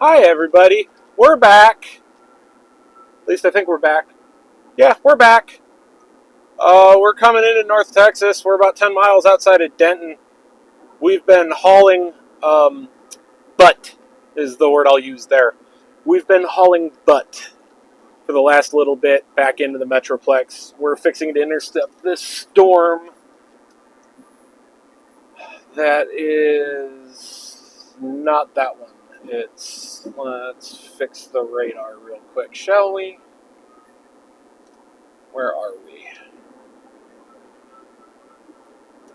Hi, everybody. We're back. At least I think we're back. Yeah, we're back. We're coming into North Texas. We're about 10 miles outside of Denton. We've been hauling, butt is the word I'll use there. We've been hauling butt for the last little bit back into the Metroplex. We're fixing to intercept this storm that is not that one. Let's fix the radar real quick, shall we? Where are we?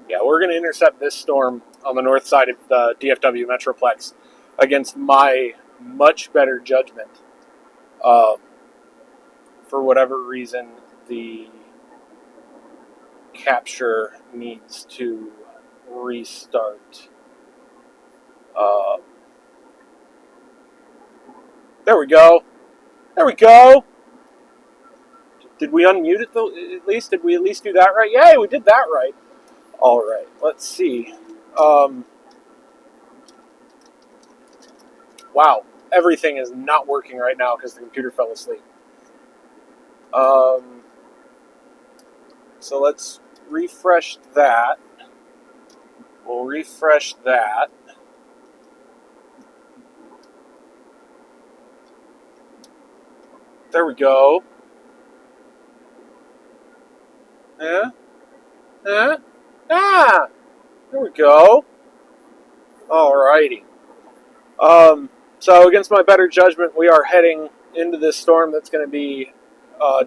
Yeah, we're going to intercept this storm on the north side of the DFW Metroplex against my much better judgment. For whatever reason, the capture needs to restart. There we go. There we go. Did we unmute it though? At least did we at least do that right? Yay, we did that right. All right. Let's see. Wow, everything is not working right now because the computer fell asleep. So let's refresh that. We'll refresh that. There we go. Yeah. Yeah. Ah. There we go. Alrighty. So against my better judgment, we are heading into this storm that's going to be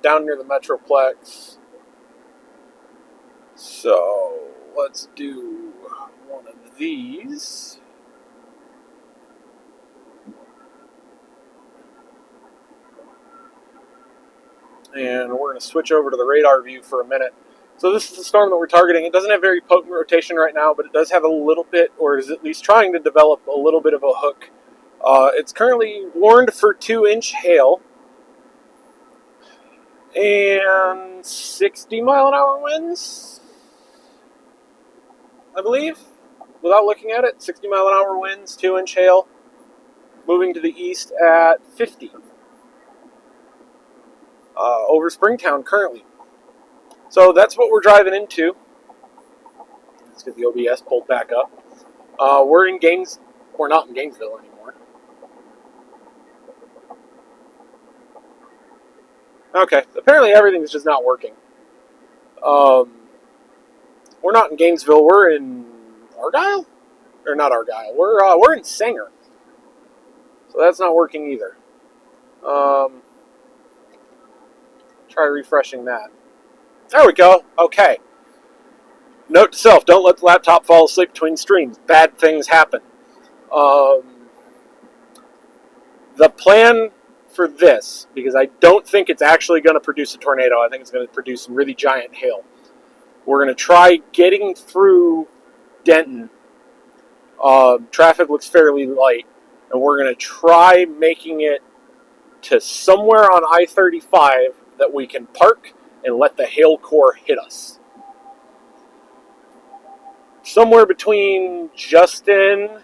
down near the Metroplex. So let's do one of these. And we're going to switch over to the radar view for a minute. So this is the storm that we're targeting. It doesn't have very potent rotation right now, but it does have a little bit, or is at least trying to develop a little bit of a hook. It's currently warned for 2-inch hail and 60-mile-an-hour winds, I believe, without looking at it. 60-mile-an-hour winds, 2-inch hail, moving to the east at 50 over Springtown currently. So that's what we're driving into. Let's get the OBS pulled back up. We're not in Gainesville anymore. Okay, apparently everything's just not working. We're not in Gainesville. We're in Argyle, or not Argyle. We're in Sanger, so that's not working either. Try refreshing that. There we go. Okay. Note to self: don't let the laptop fall asleep between streams. Bad things happen. The plan for this, because I don't think it's actually going to produce a tornado. I think it's going to produce some really giant hail. We're going to try getting through Denton. Traffic looks fairly light, and we're going to try making it to somewhere on I-35 that we can park and let the hail core hit us. Somewhere between Justin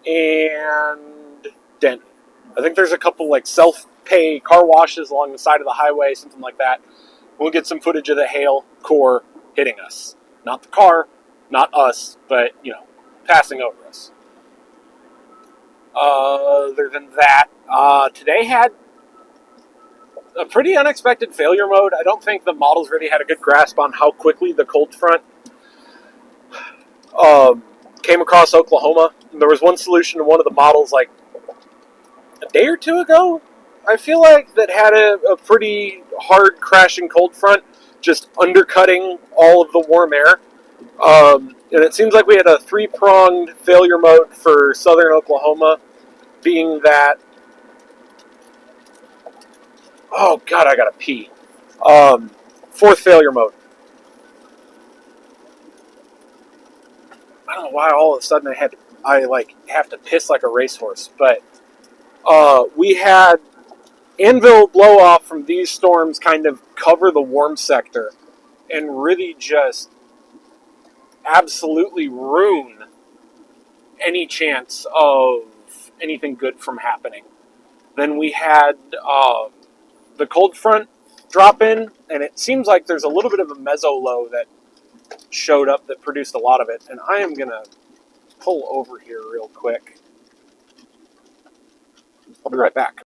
and Denton. I think there's a couple like self-pay car washes along the side of the highway, something like that. We'll get some footage of the hail core hitting us. Not the car, not us, but, passing over us. Other than that, today had a pretty unexpected failure mode. I don't think the models really had a good grasp on how quickly the cold front came across Oklahoma. There was one solution to one of the models like a day or two ago, I feel like, that had a pretty hard crashing cold front, just undercutting all of the warm air. And it seems like we had a 3-pronged failure mode for southern Oklahoma, being that... Oh, God, I gotta pee. 4th failure mode. I don't know why all of a sudden I have to piss like a racehorse, but we had anvil blow off from these storms kind of cover the warm sector and really just absolutely ruin any chance of anything good from happening. Then we had the cold front drop in, and it seems like there's a little bit of a meso low that showed up that produced a lot of it. And I am going to pull over here real quick. I'll be right back.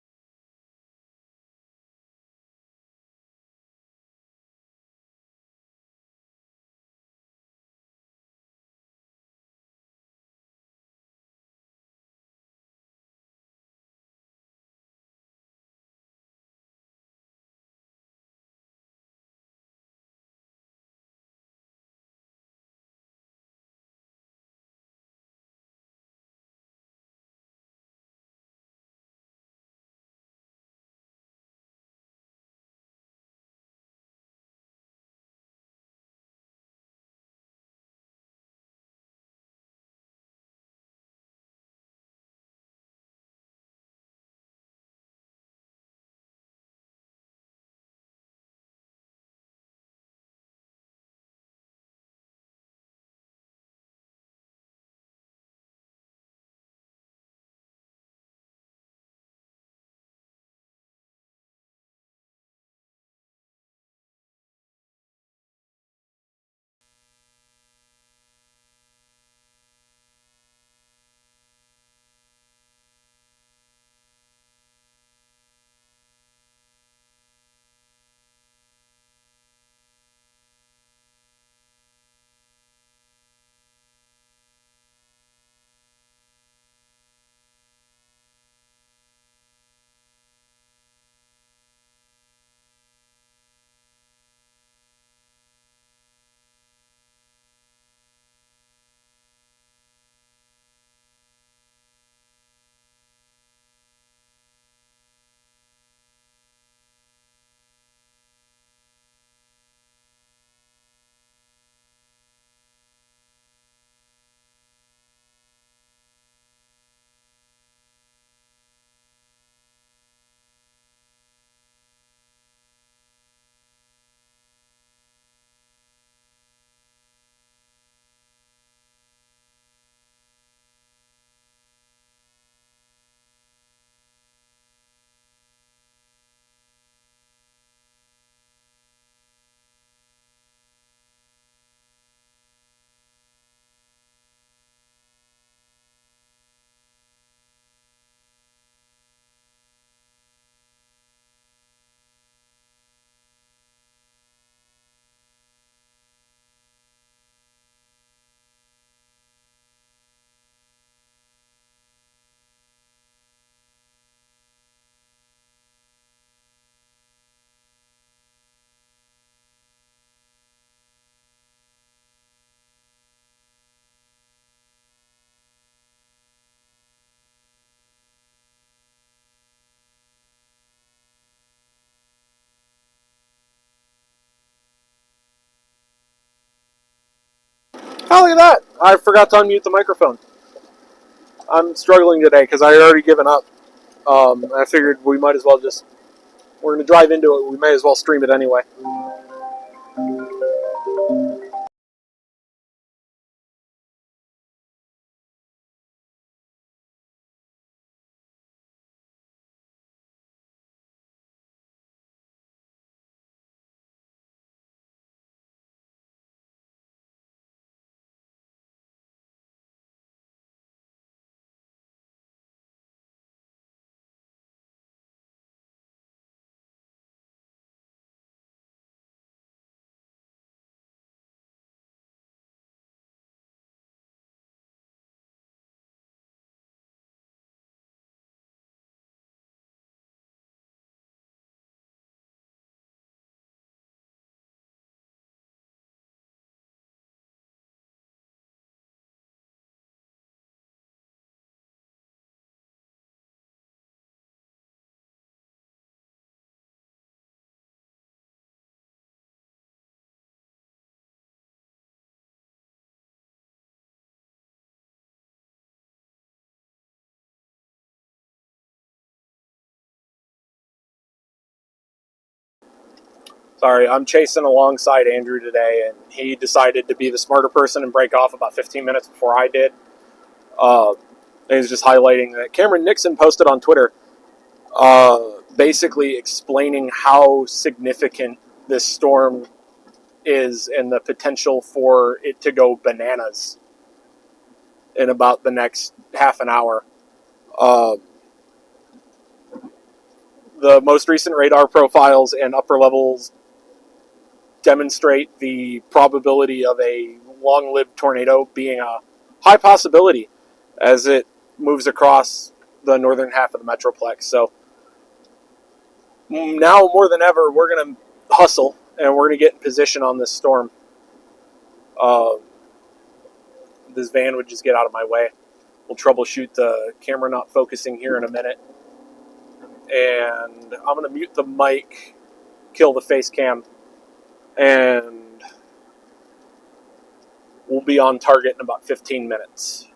Oh, look at that! I forgot to unmute the microphone. I'm struggling today because I had already given up. I figured we might as well we're going to drive into it. We may as well stream it anyway. Sorry, I'm chasing alongside Andrew today, and he decided to be the smarter person and break off about 15 minutes before I did. And he's just highlighting that Cameron Nixon posted on Twitter, basically explaining how significant this storm is and the potential for it to go bananas in about the next half an hour. The most recent radar profiles and upper levels demonstrate the probability of a long-lived tornado being a high possibility as it moves across the northern half of the Metroplex. So now more than ever, we're going to hustle and we're going to get in position on this storm. This van would just get out of my way. We'll troubleshoot the camera not focusing here in a minute. And I'm going to mute the mic, kill the face cam, and we'll be on target in about 15 minutes.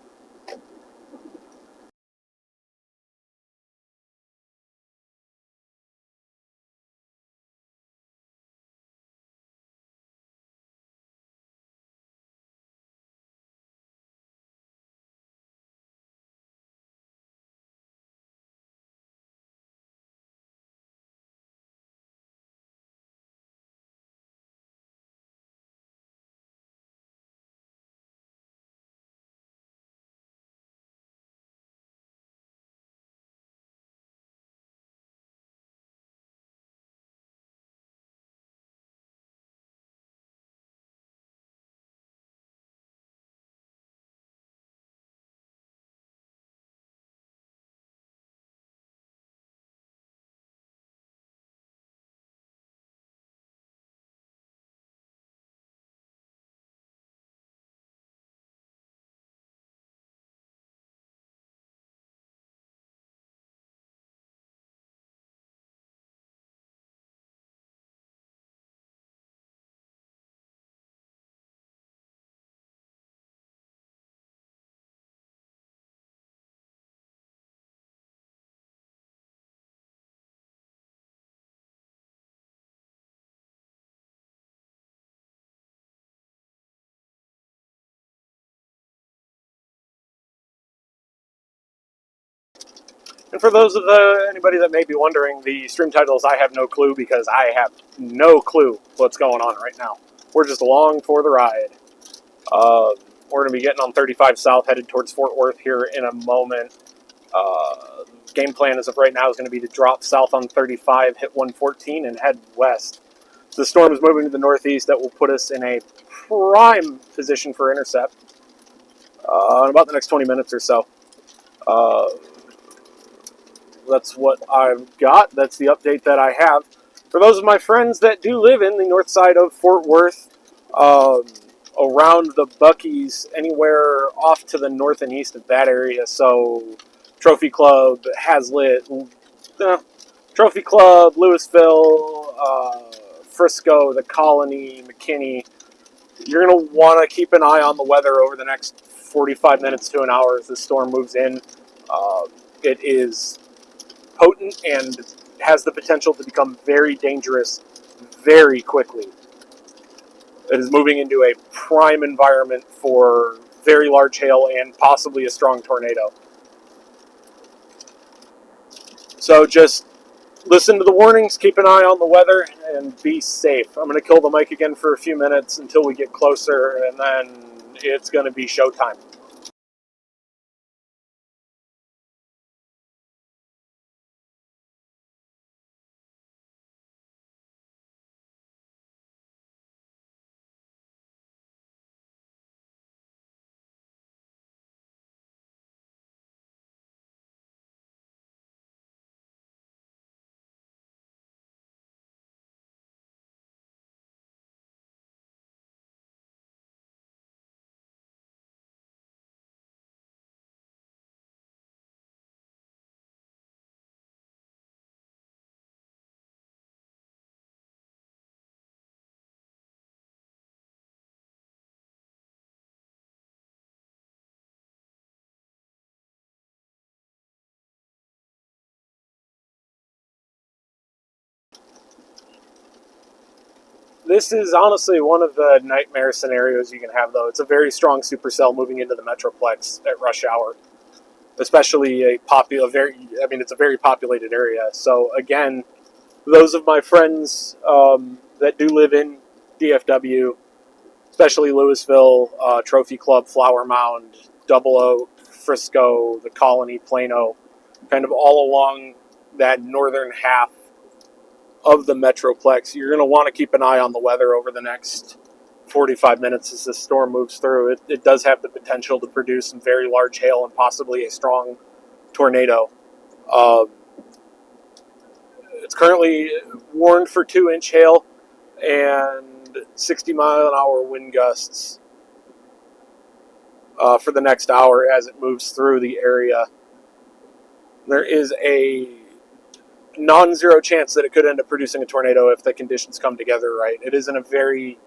And for those of anybody that may be wondering, the stream title is I Have No Clue because I have no clue what's going on right now. We're just along for the ride. We're going to be getting on 35 South, headed towards Fort Worth here in a moment. Game plan as of right now is going to be to drop south on 35, hit 114, and head west. So the storm is moving to the northeast. That will put us in a prime position for intercept in about the next 20 minutes or so. That's what I've got. That's the update that I have. For those of my friends that do live in the north side of Fort Worth, around the Buc-ee's, anywhere off to the north and east of that area, so Trophy Club, Hazlitt, Trophy Club, Louisville, Frisco, the Colony, McKinney, you're going to want to keep an eye on the weather over the next 45 minutes to an hour as the storm moves in. It is potent and has the potential to become very dangerous very quickly. It is moving into a prime environment for very large hail and possibly a strong tornado. So just listen to the warnings, keep an eye on the weather, and be safe. I'm going to kill the mic again for a few minutes until we get closer, and then it's going to be showtime. This is honestly one of the nightmare scenarios you can have, though. It's a very strong supercell moving into the Metroplex at rush hour. especially it's a very populated area. So again, those of my friends that do live in DFW, especially Louisville, Trophy Club, Flower Mound, Double Oak, Frisco, the Colony, Plano, kind of all along that northern half of the Metroplex, you're going to want to keep an eye on the weather over the next 45 minutes as this storm moves through. It does have the potential to produce some very large hail and possibly a strong tornado. It's currently warned for 2-inch hail and 60-mile-an-hour wind gusts for the next hour as it moves through the area. There is a non-zero chance that it could end up producing a tornado if the conditions come together right. It is in a very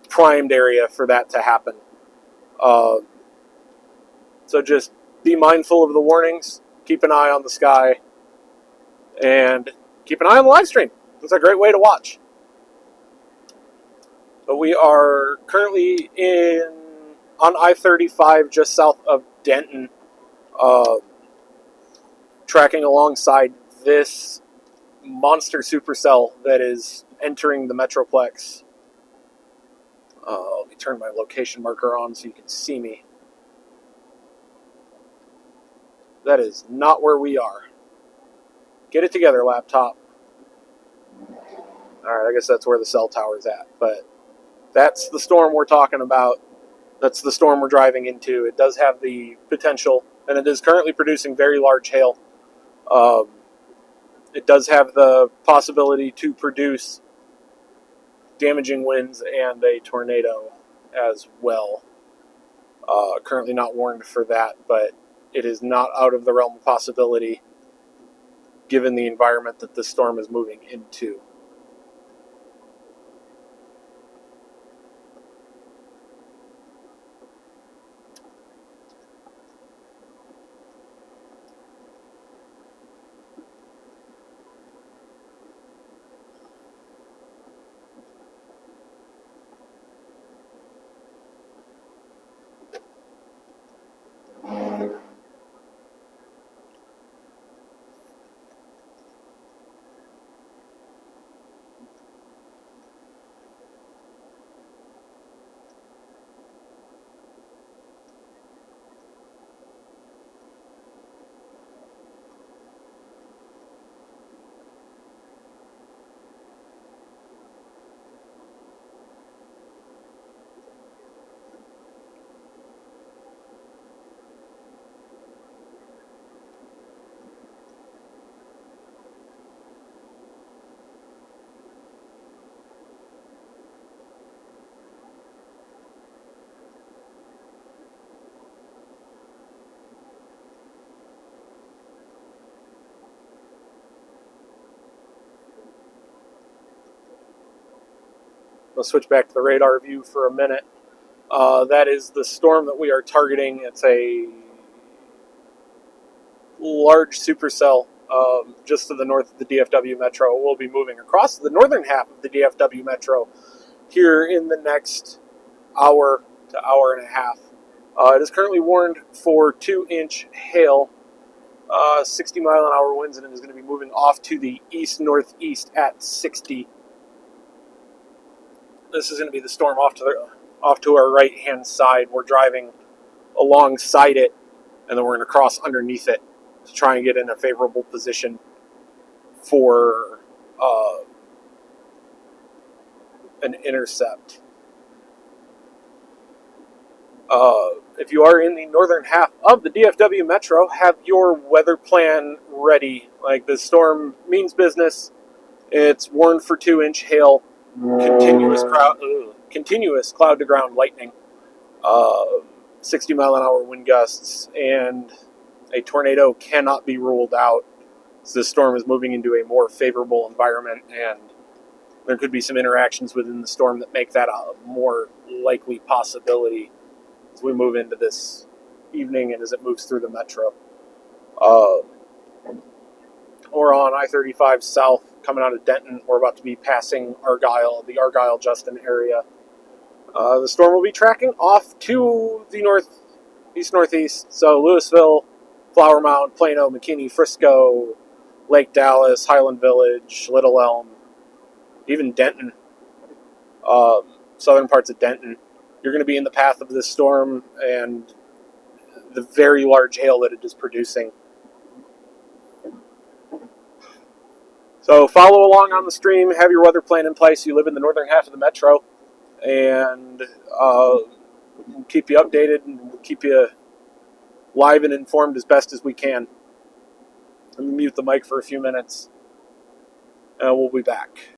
primed area for that to happen. So just be mindful of the warnings, keep an eye on the sky, and keep an eye on the live stream. It's a great way to watch. But we are currently on I-35 just south of Denton, tracking alongside this monster supercell that is entering the Metroplex. Let me turn my location marker on so you can see me. That is not where we are. Get it together, laptop. Alright, I guess that's where the cell tower's at. But that's the storm we're talking about. That's the storm we're driving into. It does have the potential, and it is currently producing very large hail. It does have the possibility to produce damaging winds and a tornado as well. Currently not warned for that, but it is not out of the realm of possibility given the environment that this storm is moving into. Let's switch back to the radar view for a minute. That is the storm that we are targeting. It's a large supercell just to the north of the DFW Metro. We'll be moving across the northern half of the DFW Metro here in the next hour to hour and a half. It is currently warned for 2-inch hail, 60-mile-an-hour winds, and it is going to be moving off to the east-northeast at 60. This is going to be the storm off to our right-hand side. We're driving alongside it, and then we're going to cross underneath it to try and get in a favorable position for an intercept. If you are in the northern half of the DFW Metro, have your weather plan ready. Like, the storm means business. It's warned for 2-inch hail, continuous cloud-to-ground lightning, 60-mile-an-hour wind gusts, and a tornado cannot be ruled out. So this storm is moving into a more favorable environment, and there could be some interactions within the storm that make that a more likely possibility as we move into this evening and as it moves through the metro. We're on I-35 south, coming out of Denton. We're about to be passing Argyle, the Argyle-Justin area. The storm will be tracking off to the northeast-northeast, so Louisville, Flower Mound, Plano, McKinney, Frisco, Lake Dallas, Highland Village, Little Elm, even Denton, southern parts of Denton. You're going to be in the path of this storm and the very large hail that it is producing. So follow along on the stream, have your weather plan in place. You live in the northern half of the metro, and we'll keep you updated and we'll keep you live and informed as best as we can. Let me mute the mic for a few minutes, and we'll be back.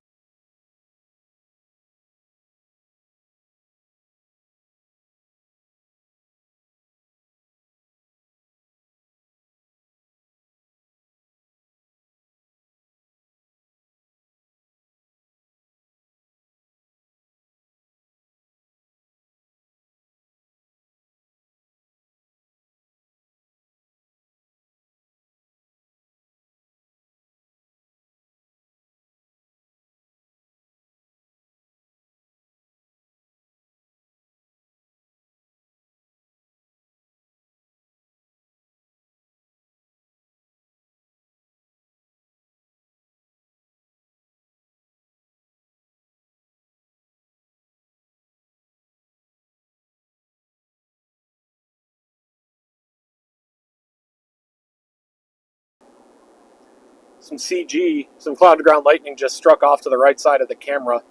Some CG, some cloud-to-ground lightning just struck off to the right side of the camera.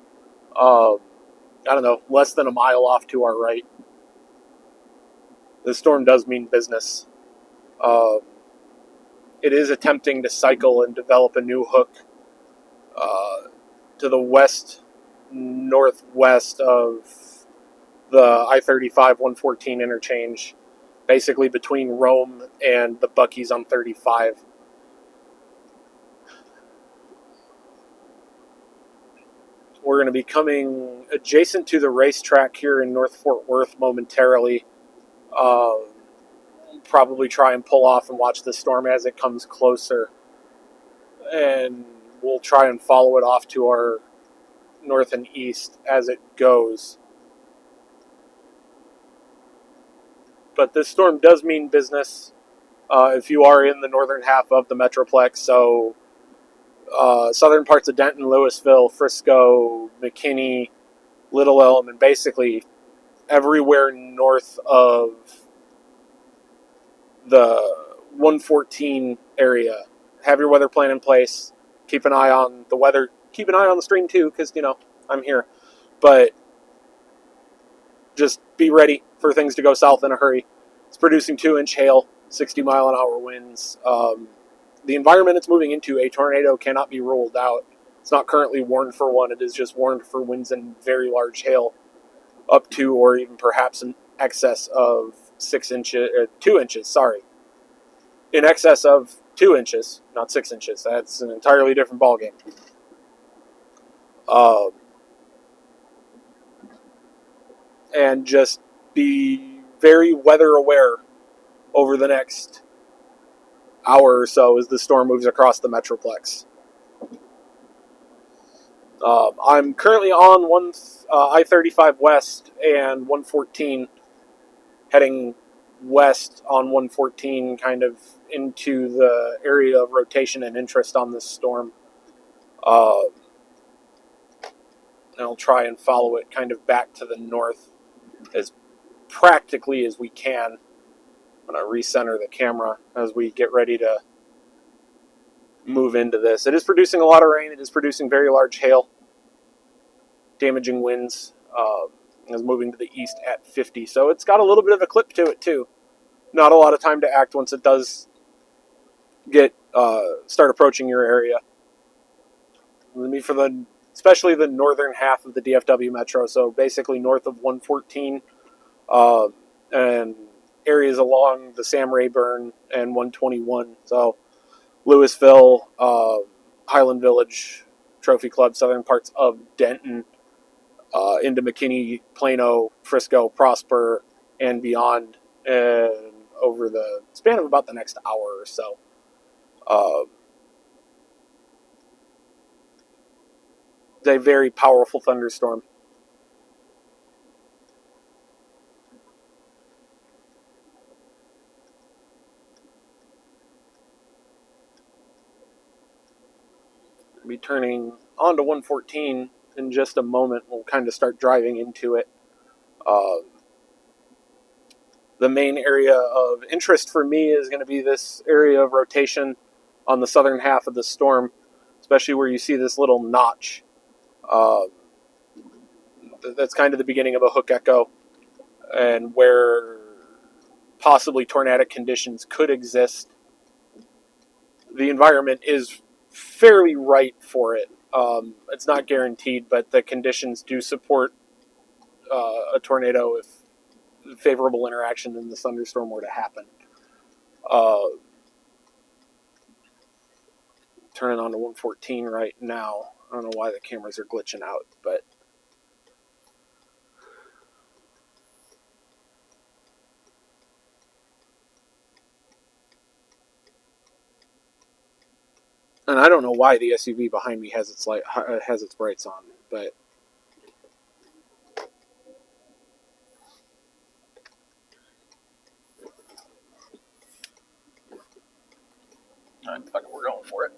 I don't know, less than a mile off to our right. This storm does mean business. It is attempting to cycle and develop a new hook to the west northwest of the I-35 114 interchange, basically between Rome and the Buc-ee's on 35. We're going to be coming adjacent to the racetrack here in North Fort Worth momentarily. Probably try and pull off and watch the storm as it comes closer. And we'll try and follow it off to our north and east as it goes. But this storm does mean business if you are in the northern half of the Metroplex. So southern parts of Denton, Louisville, Frisco, McKinney, Little Elm, and basically everywhere north of the 114 area. Have your weather plan in place. Keep an eye on the weather. Keep an eye on the stream too, because, I'm here. But just be ready for things to go south in a hurry. It's producing 2-inch hail, 60-mile-an-hour winds. The environment it's moving into, a tornado cannot be ruled out. It's not currently warned for one. It is just warned for winds and very large hail, up to or even perhaps in excess of 2 inches. Sorry, in excess of 2 inches, not 6 inches. That's an entirely different ballgame. And just be very weather aware over the next hour or so as the storm moves across the Metroplex. I'm currently on I-35 West and 114, heading west on 114, kind of into the area of rotation and interest on this storm. And I'll try and follow it kind of back to the north as practically as we can. I'm going to recenter the camera as we get ready to move into this. It is producing a lot of rain. It is producing very large hail, damaging winds. Is moving to the east at 50. So it's got a little bit of a clip to it too. Not a lot of time to act once it does get start approaching your area. Especially the northern half of the DFW metro. So basically north of 114 and areas along the Sam Rayburn and 121. So Louisville, Highland Village, Trophy Club, southern parts of Denton, into McKinney, Plano, Frisco, Prosper, and beyond, and over the span of about the next hour or so. It's a very powerful thunderstorm. be turning onto 114 in just a moment. We'll kind of start driving into it. The main area of interest for me is going to be this area of rotation on the southern half of the storm, especially where you see this little notch. That's kind of the beginning of a hook echo, and where possibly tornadic conditions could exist. The environment is fairly right for it. It's not guaranteed, but the conditions do support a tornado if favorable interaction in the thunderstorm were to happen. Turning on to 114 right now. I don't know why the cameras are glitching out, but and I don't know why the SUV behind me has its brights on, but all right, fuck it, we're going for it.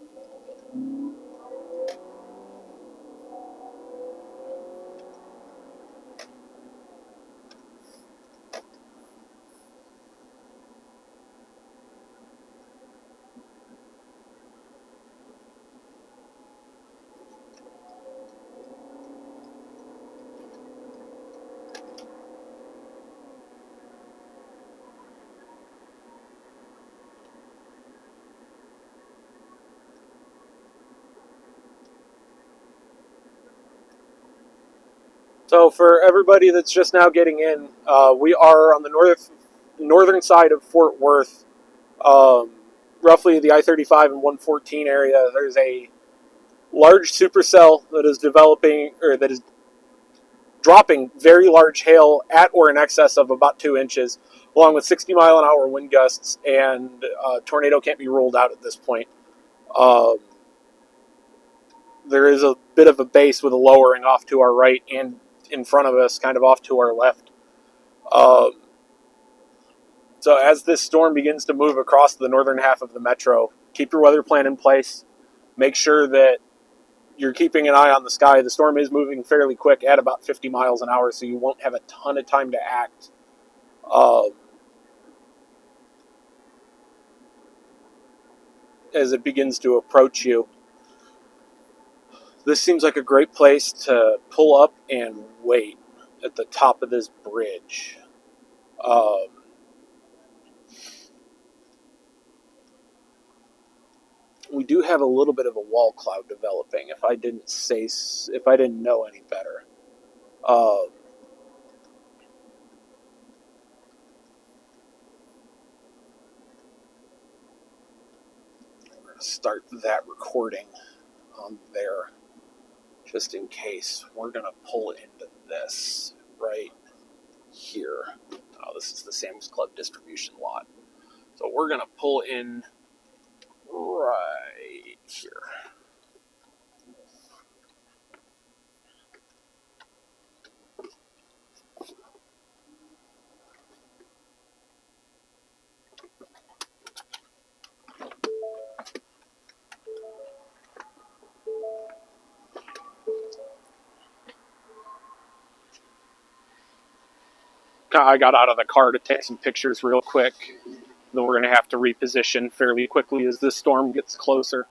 So for everybody that's just now getting in, we are on the northern side of Fort Worth, roughly the I-35 and 114 area. There's a large supercell that is developing, or that is dropping very large hail at or in excess of about 2 inches, along with 60-mile-an-hour wind gusts, and tornado can't be ruled out at this point. There is a bit of a base with a lowering off to our right and in front of us, kind of off to our left. So as this storm begins to move across the northern half of the metro, keep your weather plan in place. Make sure that you're keeping an eye on the sky. The storm is moving fairly quick at about 50 miles an hour, so you won't have a ton of time to act. As it begins to approach you. This seems like a great place to pull up and wait at the top of this bridge. We do have a little bit of a wall cloud developing. If I didn't know any better. We're going to start that recording on there, just in case. We're going to pull into this right here. Oh, this is the Sam's Club distribution lot. So we're going to pull in right here. I got out of the car to take some pictures real quick. Then we're going to have to reposition fairly quickly as this storm gets closer.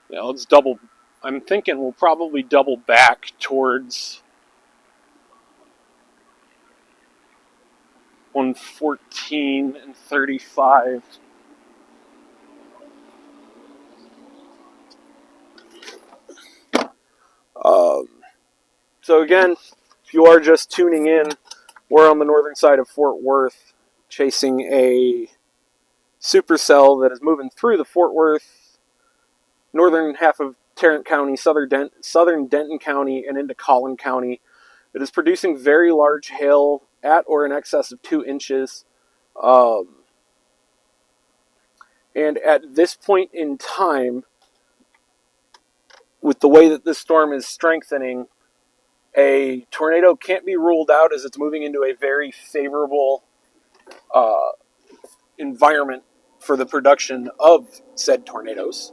You know, let's double. I'm thinking we'll probably double back towards 114 and 35. So again, if you are just tuning in, we're on the northern side of Fort Worth, chasing a supercell that is moving through the Fort Worth northern half of Tarrant County, southern Denton County, and into Collin County. It is producing very large hail at or in excess of 2 inches. And at this point in time, with the way that this storm is strengthening, a tornado can't be ruled out as it's moving into a very favorable uh, environment for the production of said tornadoes.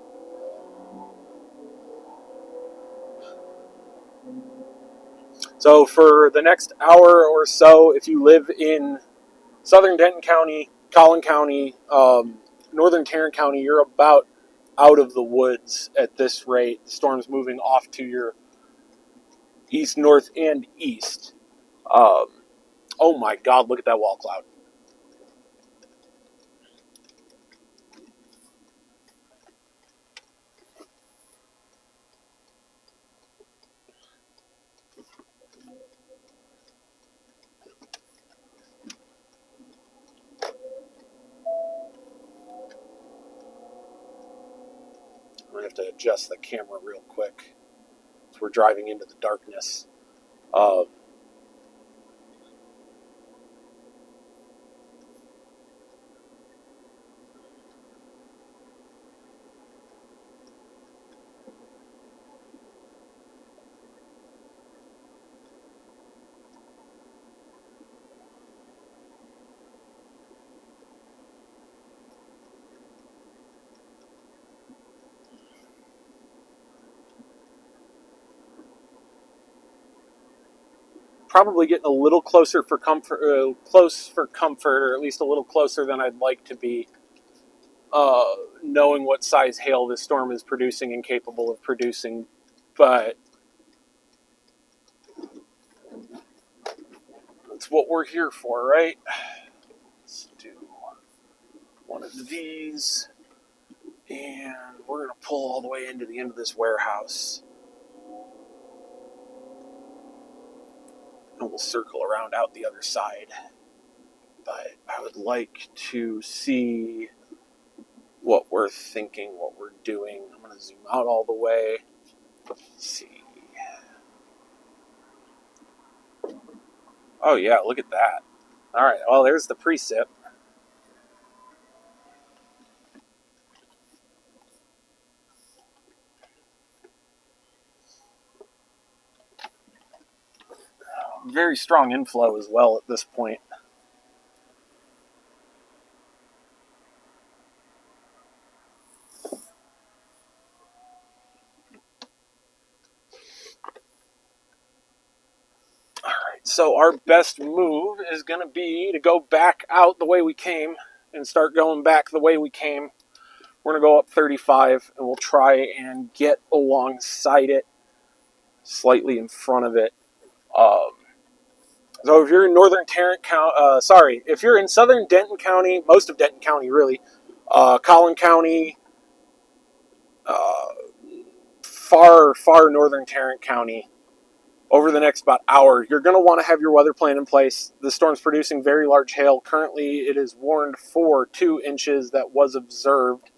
So for the next hour or so, if you live in southern Denton County, Collin County, northern Tarrant County, you're about out of the woods at this rate. The storm's moving off to your east, north, and east. Um, oh my God, look at that wall cloud. I'm going to have to adjust the camera real quick. So we're driving into the darkness. Uh, Probably getting a little closer for comfort, close for comfort, or at least a little closer than I'd like to be. Knowing what size hail this storm is producing and capable of producing, but that's what we're here for, right? Let's do one of these, and we're going to pull all the way into the end of this warehouse. And we'll circle around out the other side. But I would like to see what we're thinking, what we're doing. I'm going to zoom out all the way. Let's see. Oh, yeah, look at that. All right, well, there's the precip. Very strong inflow as well at this point. So our best move is going to be to go back out the way we came and start going back the way we came. We're going to go up 35 and we'll try and get alongside it, slightly in front of it. So if you're in northern Tarrant County, if you're in southern Denton County, most of Denton County really, Collin County, uh, far northern Tarrant County, over the next about hour, you're going to want to have your weather plan in place. The storm's producing very large hail. Currently, it is warned for 2 inches that was observed,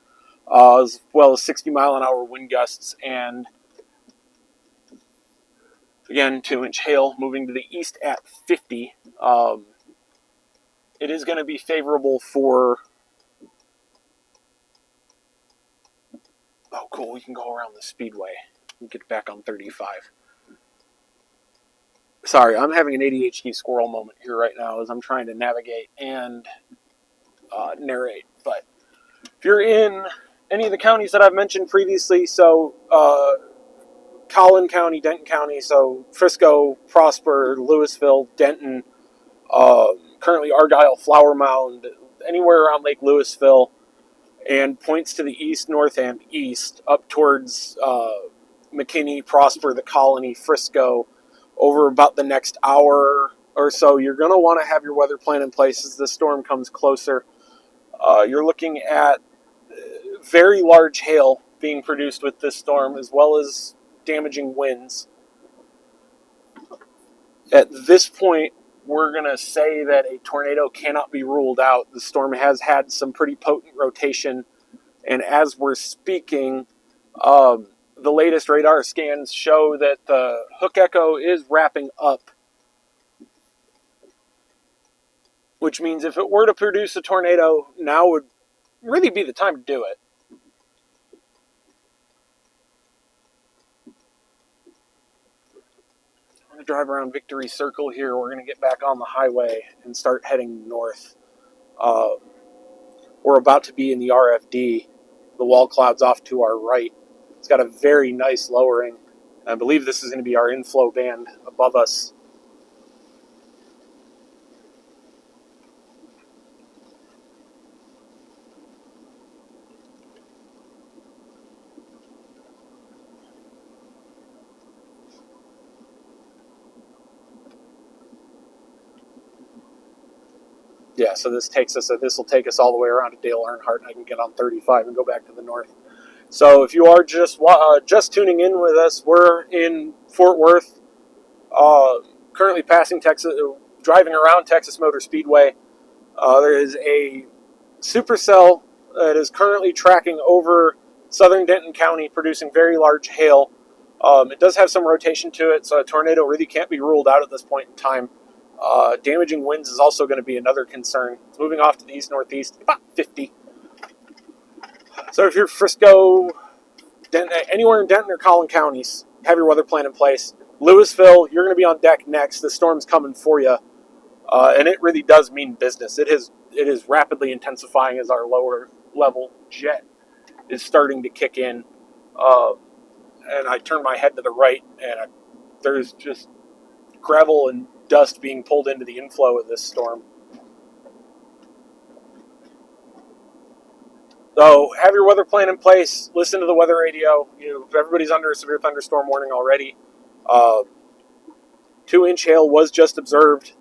as well as 60-mile-an-hour wind gusts, and again, 2-inch hail moving to the east at 50. It is going to be favorable for... Oh, cool, we can go around the speedway and get back on 35. Sorry, I'm having an ADHD squirrel moment here right now as I'm trying to navigate and narrate. But if you're in any of the counties that I've mentioned previously, so Collin County, Denton County, so Frisco, Prosper, Louisville, Denton, currently Argyle, Flower Mound, anywhere around Lake Louisville, and points to the east, north, and east, up towards McKinney, Prosper, the Colony, Frisco, over about the next hour or so. You're going to want to have your weather plan in place as the storm comes closer. You're looking at very large hail being produced with this storm, as well as damaging winds. At this point, we're going to say that a tornado cannot be ruled out. The storm has had some pretty potent rotation, and as we're speaking, the latest radar scans show that the hook echo is wrapping up, which means if it were to produce a tornado, now would really be the time to do it. drive around Victory Circle here. We're going to get back on the highway and start heading north. We're about to be in the RFD. The wall cloud's off to our right. It's got a very nice lowering. I believe this is going to be our inflow band above us. Yeah, so this will take us all the way around to Dale Earnhardt, and I can get on 35 and go back to the north. So if you are just tuning in with us, we're in Fort Worth, currently passing Texas, driving around Texas Motor Speedway. There is a supercell that is currently tracking over southern Denton County, producing very large hail. It does have some rotation to it, so a tornado really can't be ruled out at this point in time. Damaging winds is also going to be another concern. It's moving off to the east-northeast, about 50. So if you're Frisco, Denton, anywhere in Denton or Collin counties, have your weather plan in place. Louisville, you're going to be on deck next. The storm's coming for you, and it really does mean business. It is rapidly intensifying as our lower level jet is starting to kick in. And I turn my head to the right, and there's just gravel and dust being pulled into the inflow of this storm. So have your weather plan in place. Listen to the weather radio. Everybody's under a severe thunderstorm warning already. 2-inch hail was just observed.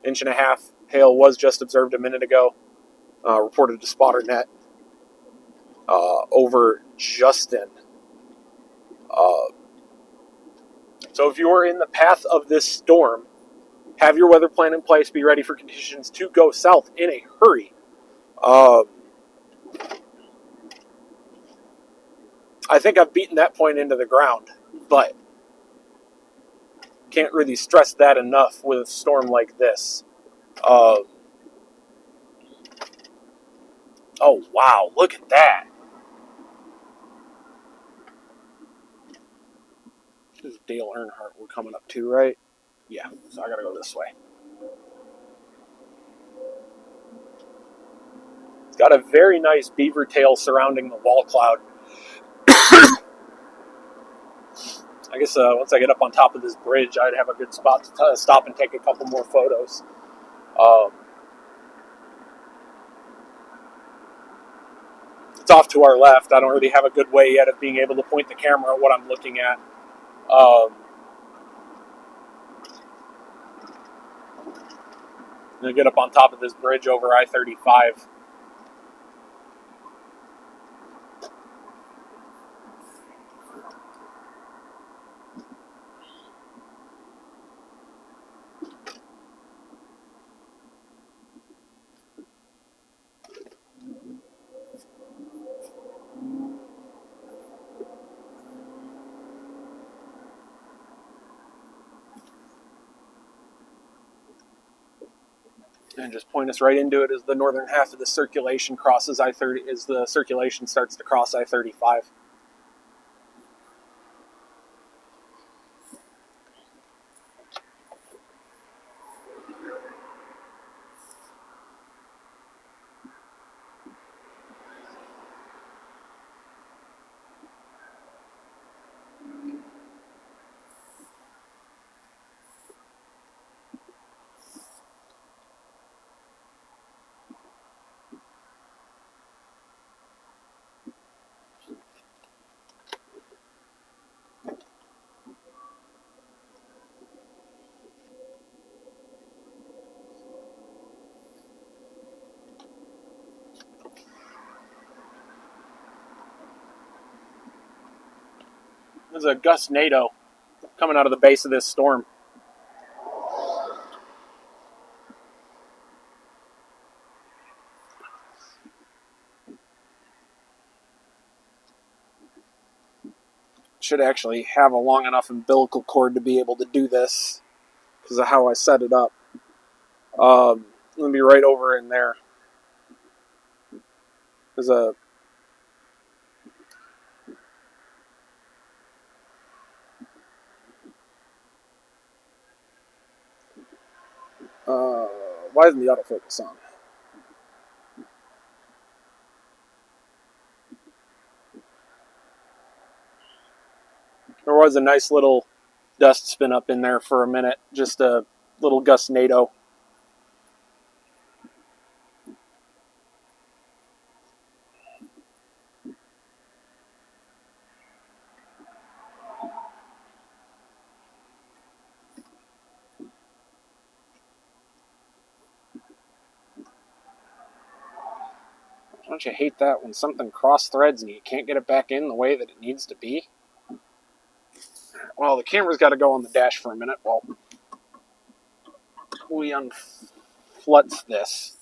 1.5-inch hail was just observed a minute ago. Reported to SpotterNet over Justin. So if you are in the path of this storm, have your weather plan in place. Be ready for conditions to go south in a hurry. I think I've beaten that point into the ground, but can't really stress that enough with a storm like this. Oh, wow, look at that. This is Dale Earnhardt we're coming up to, right? Yeah, so I gotta go this way. It's got a very nice beaver tail surrounding the wall cloud. I guess once I get up on top of this bridge, I'd have a good spot to stop and take a couple more photos. It's off to our left. I don't really have a good way yet of being able to point the camera at what I'm looking at. I'm going to get up on top of this bridge over I-35. And just point us right into it as the northern half of the circulation crosses I-30, as the circulation starts to cross I-35. There's a gust NATO coming out of the base of this storm. Should actually have a long enough umbilical cord to be able to do this because of how I set it up. I'm going to be right over in there. There's a Why isn't the autofocus on? There was a nice little dust spin up in there for a minute. Just a little gustnado. Don't you hate that when something cross threads and you can't get it back in the way that it needs to be? Well, the camera's got to go on the dash for a minute while we unflutz this.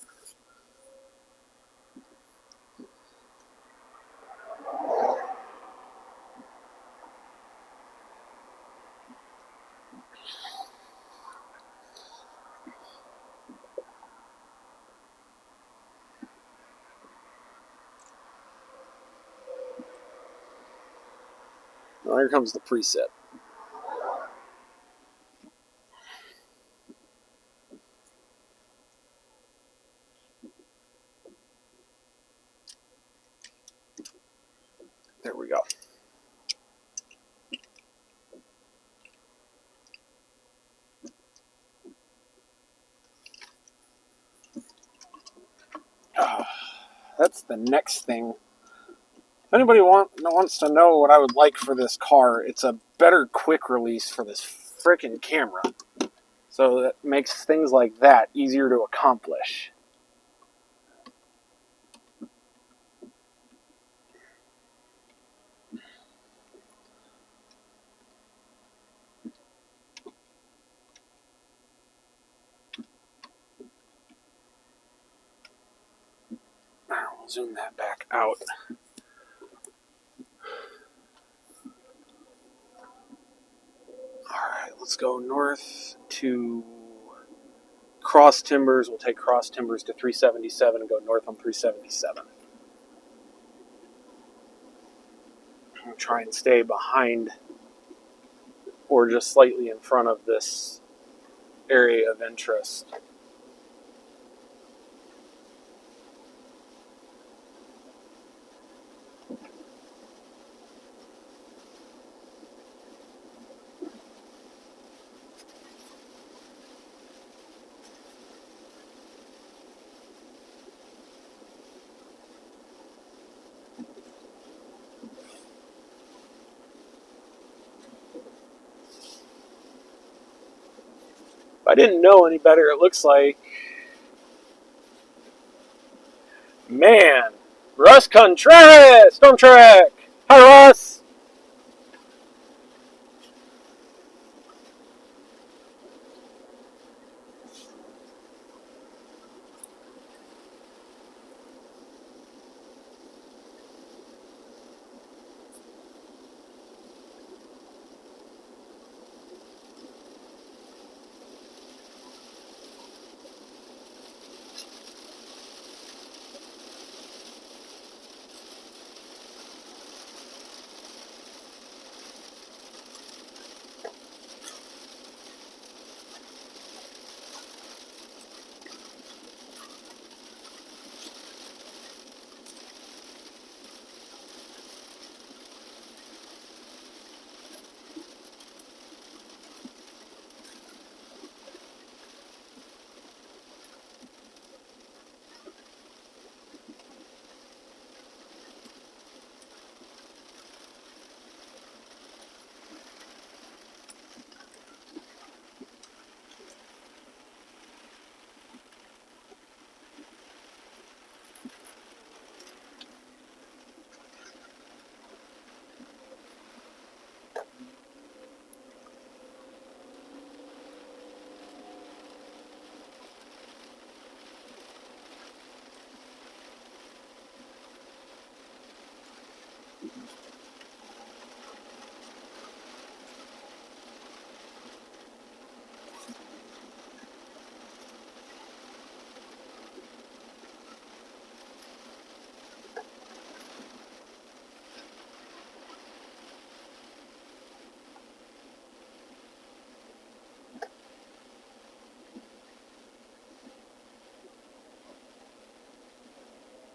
Well, here comes the preset. There we go. That's the next thing. If anybody wants to know what I would like for this car, it's a better quick release for this frickin' camera. So that makes things like that easier to accomplish. We'll zoom that back out. Alright, let's go north to Cross Timbers. We'll take Cross Timbers to 377 and go north on 377. I'll try and stay behind or just slightly in front of this area of interest. If I didn't know any better, it looks like, man, Russ Contreras, Storm Trek. Hi, Russ.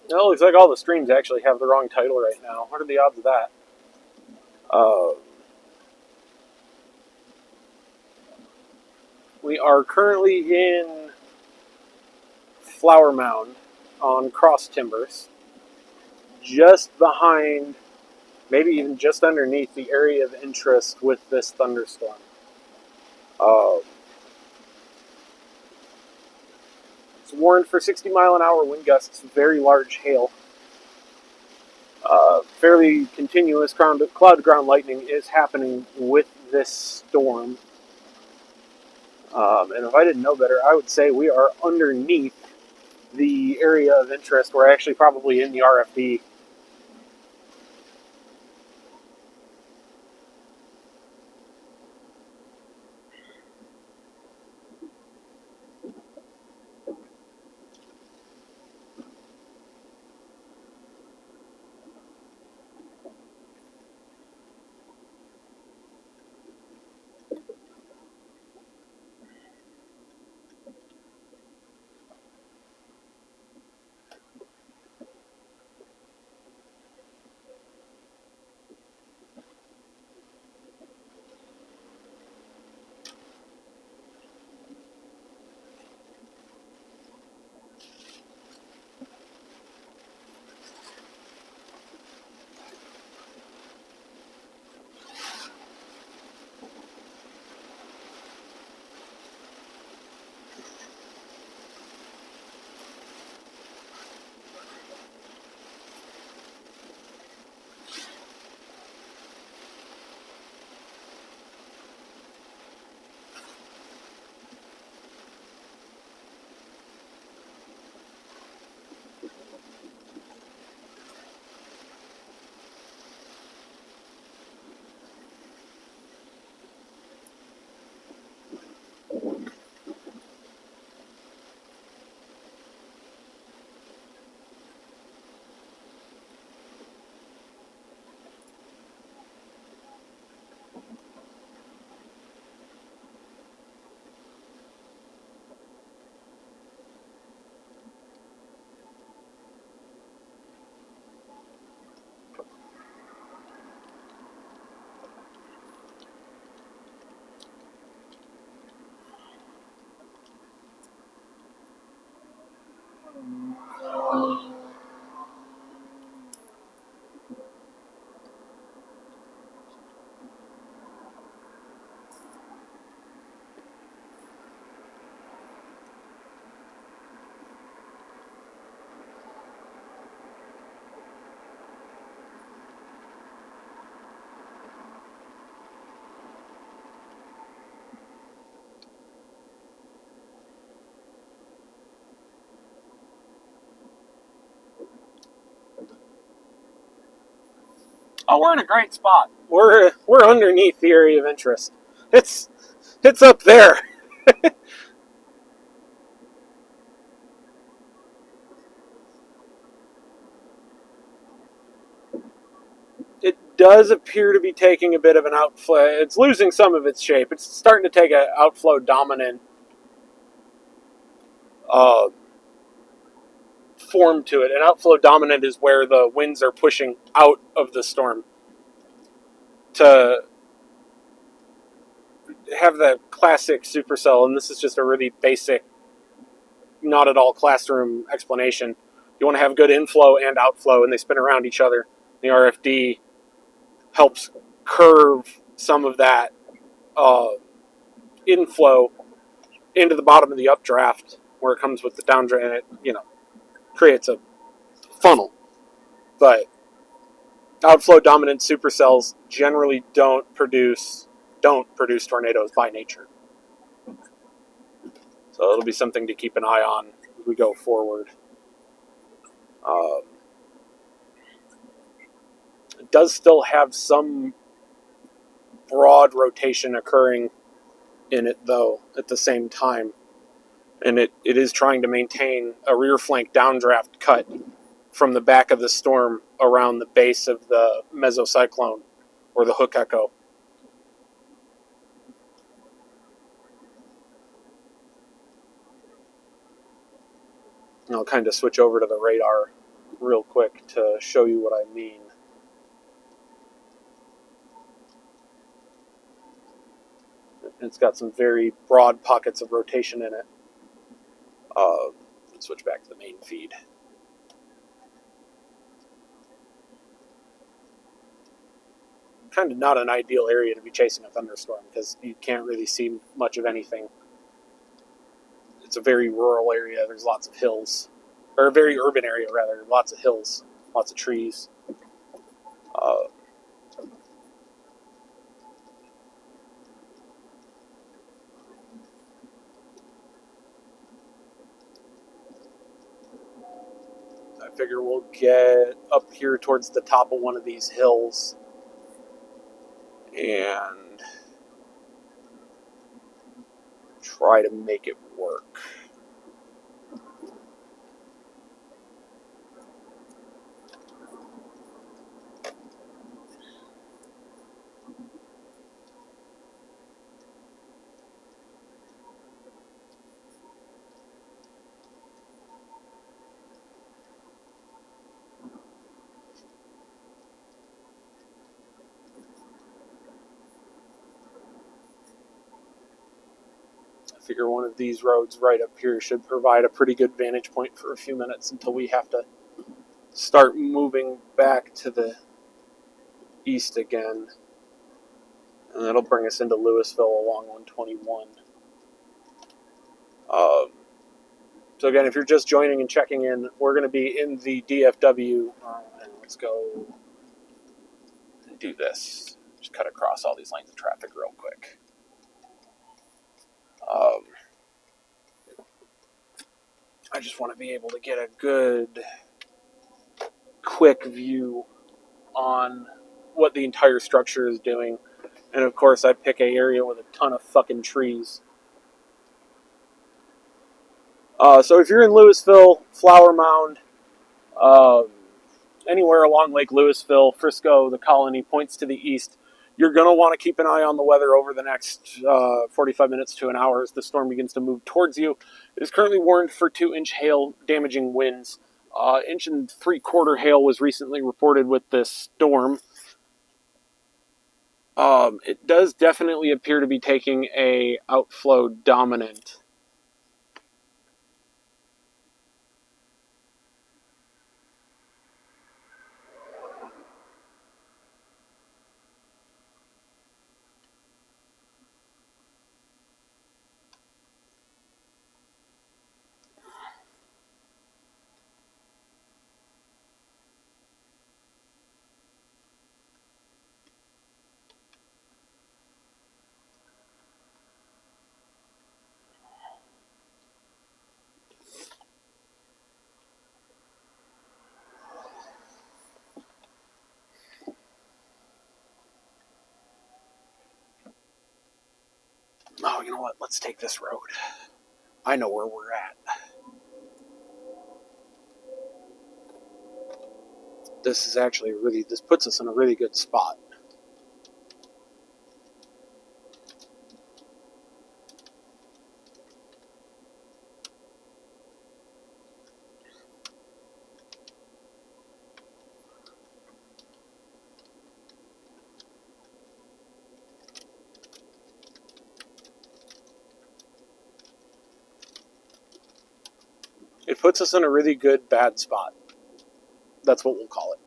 Well, it looks like all the streams actually have the wrong title right now. What are the odds of that? We are currently in Flower Mound on Cross Timbers, just behind, maybe even just underneath the area of interest with this thunderstorm. Uh, it's warned for 60-mile-an-hour wind gusts, very large hail. Fairly continuous cloud-to-ground lightning is happening with this storm. And if I didn't know better, I would say we are underneath the area of interest. We're actually probably in the RFD. Oh, we're in a great spot. We're underneath the area of interest. It's it's up there. It does appear to be taking a bit of an outflow. It's losing some of its shape. It's starting to take an outflow dominant uh, form to it. An outflow dominant is where the winds are pushing out of the storm to have the classic supercell. And this is just a really basic, not at all classroom explanation. You want to have good inflow and outflow, and they spin around each other. The RFD helps curve some of that uh, inflow into the bottom of the updraft where it comes with the downdraft, and it creates a funnel. But outflow dominant supercells generally don't produce tornadoes by nature. So it'll be something to keep an eye on as we go forward. Um, it does still have some broad rotation occurring in it, though, at the same time. And it is trying to maintain a rear flank downdraft cut from the back of the storm around the base of the mesocyclone or the hook echo. And I'll kind of switch over to the radar real quick to show you what I mean. It's got some very broad pockets of rotation in it. Switch back to the main feed. Kind of not an ideal area to be chasing a thunderstorm because you can't really see much of anything. It's a very rural area. There's lots of hills. Or a very urban area, rather. Lots of hills. Lots of trees. I figure we'll get up here towards the top of one of these hills and try to make it work. I figure one of these roads right up here should provide a pretty good vantage point for a few minutes until we have to start moving back to the east again. And that'll bring us into Louisville along 121. So again, if you're just joining and checking in, we're going to be in the DFW. And let's go and do this. Just cut across all these lanes of traffic real quick. I just want to be able to get a good, quick view on what the entire structure is doing. And of course, I pick an area with a ton of fucking trees. So if you're in Louisville, Flower Mound, anywhere along Lake Louisville, Frisco, the Colony, points to the east, you're going to want to keep an eye on the weather over the next 45 minutes to an hour as the storm begins to move towards you. It is currently warned for 2-inch hail damaging winds. 1.75-inch hail was recently reported with this storm. It does definitely appear to be taking a outflow dominant. Oh, you know what? Let's take this road. I know where we're at. This is actually this puts us in a really good spot. It puts us in a really good bad spot. That's what we'll call it.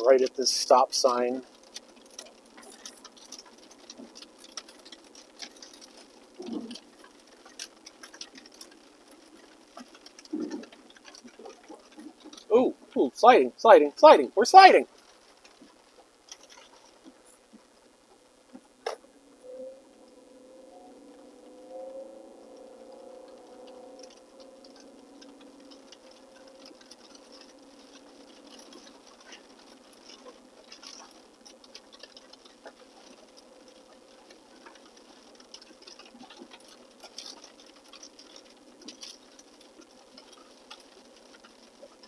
right at this stop sign. Ooh, sliding. We're sliding.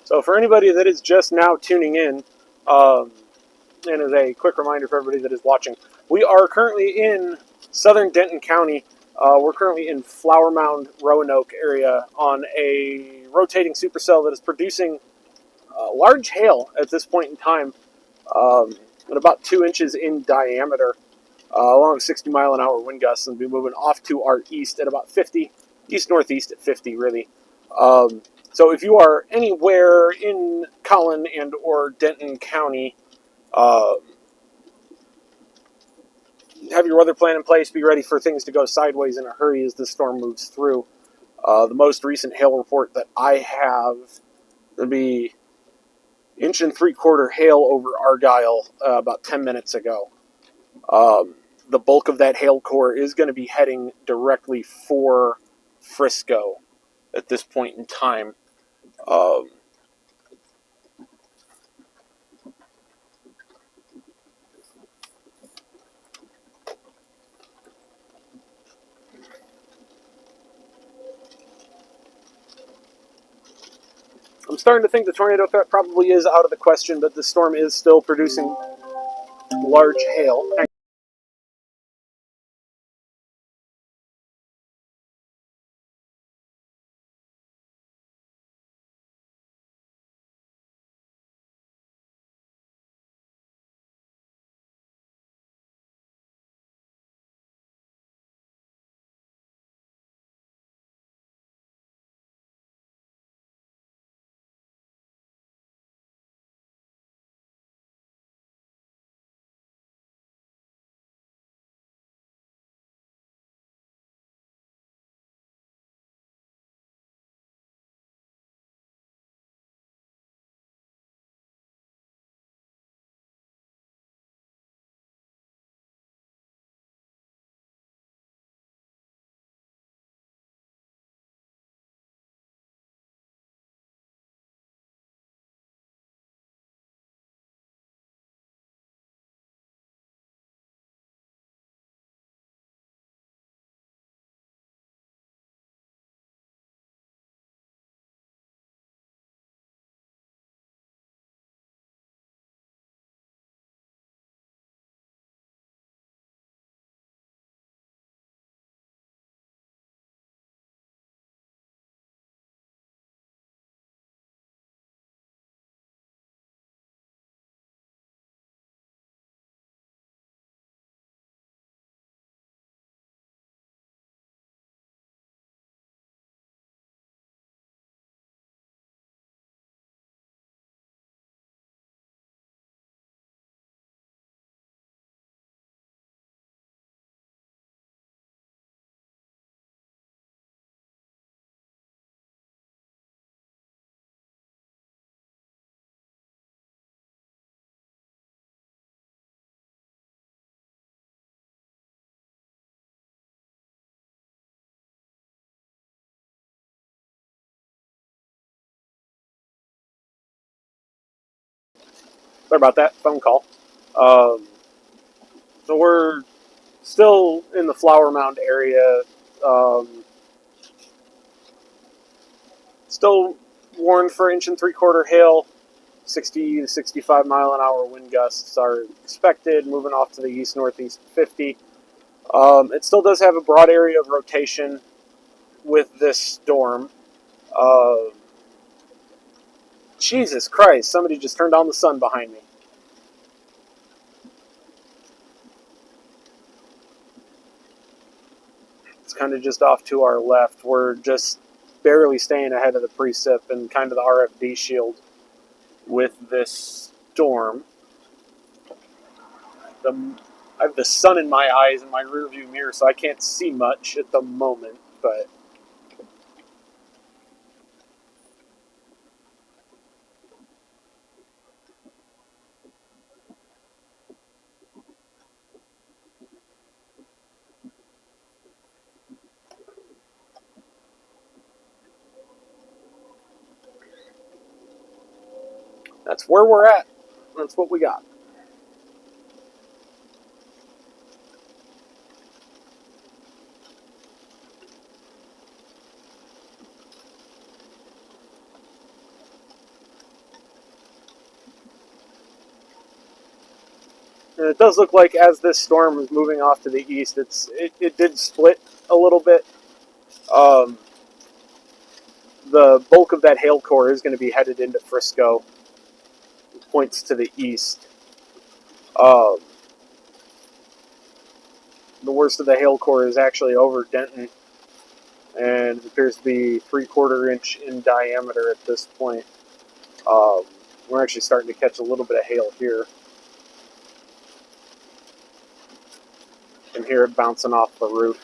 So for anybody that is just now tuning in, and as a quick reminder for everybody that is watching, we are currently in southern Denton County. We're currently in Flower Mound, Roanoke area on a rotating supercell that is producing large hail at this point in time, at about 2 inches in diameter, along 60-mile-an-hour wind gusts, and be moving off to our east at about 50, east-northeast at 50, really. So if you are anywhere in Collin and or Denton County, uh, have your weather plan in place. Be ready for things to go sideways in a hurry as the storm moves through. The most recent hail report that I have would be 1.75 inch hail over Argyle about 10 minutes ago. The bulk of that hail core is going to be heading directly for Frisco at this point in time. Um, I'm starting to think the tornado threat probably is out of the question, but the storm is still producing large hail. Sorry about that phone call. Um, so we're still in the Flower Mound area. Um, Still warned for 1.75 inch hail. 60 to 65-mile-an-hour wind gusts are expected, moving off to the east-northeast 50. It still does have a broad area of rotation with this storm. Uh, Jesus Christ, somebody just turned on the sun behind me. It's kind of just off to our left. We're just barely staying ahead of the precip and kind of the RFD shield with this storm. I have the sun in my eyes and my rearview mirror, so I can't see much at the moment. But that's where we're at. That's what we got. And it does look like as this storm is moving off to the east, it did split a little bit. Um, the bulk of that hail core is going to be headed into Frisco. It points to the east. Um, the worst of the hail core is actually over Denton, and it appears to be 3/4 inch in diameter at this point. Um, we're actually starting to catch a little bit of hail here. You can hear it bouncing off the roof.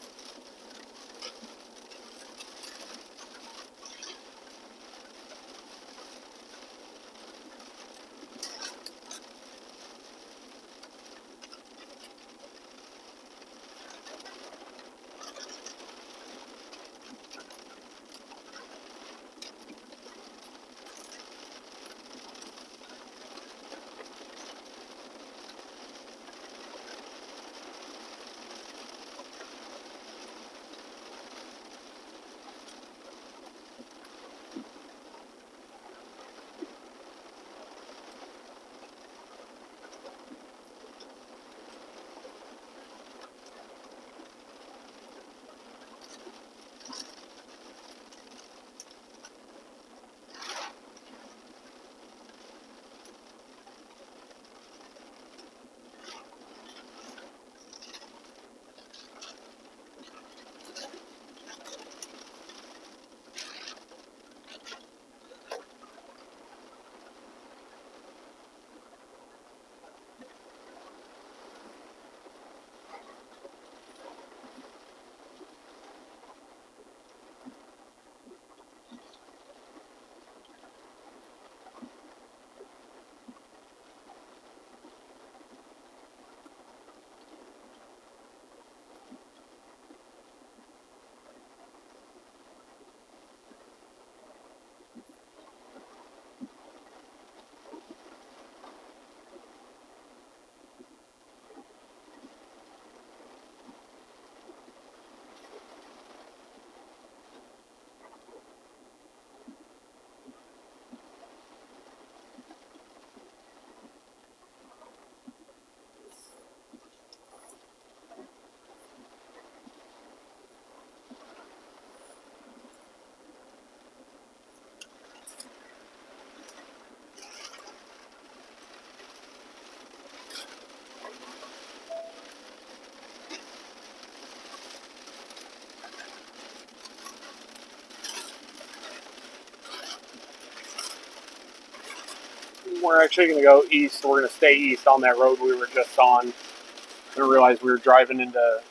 We're actually going to go east. We're going to stay east on that road we were just on. I didn't realize we were driving into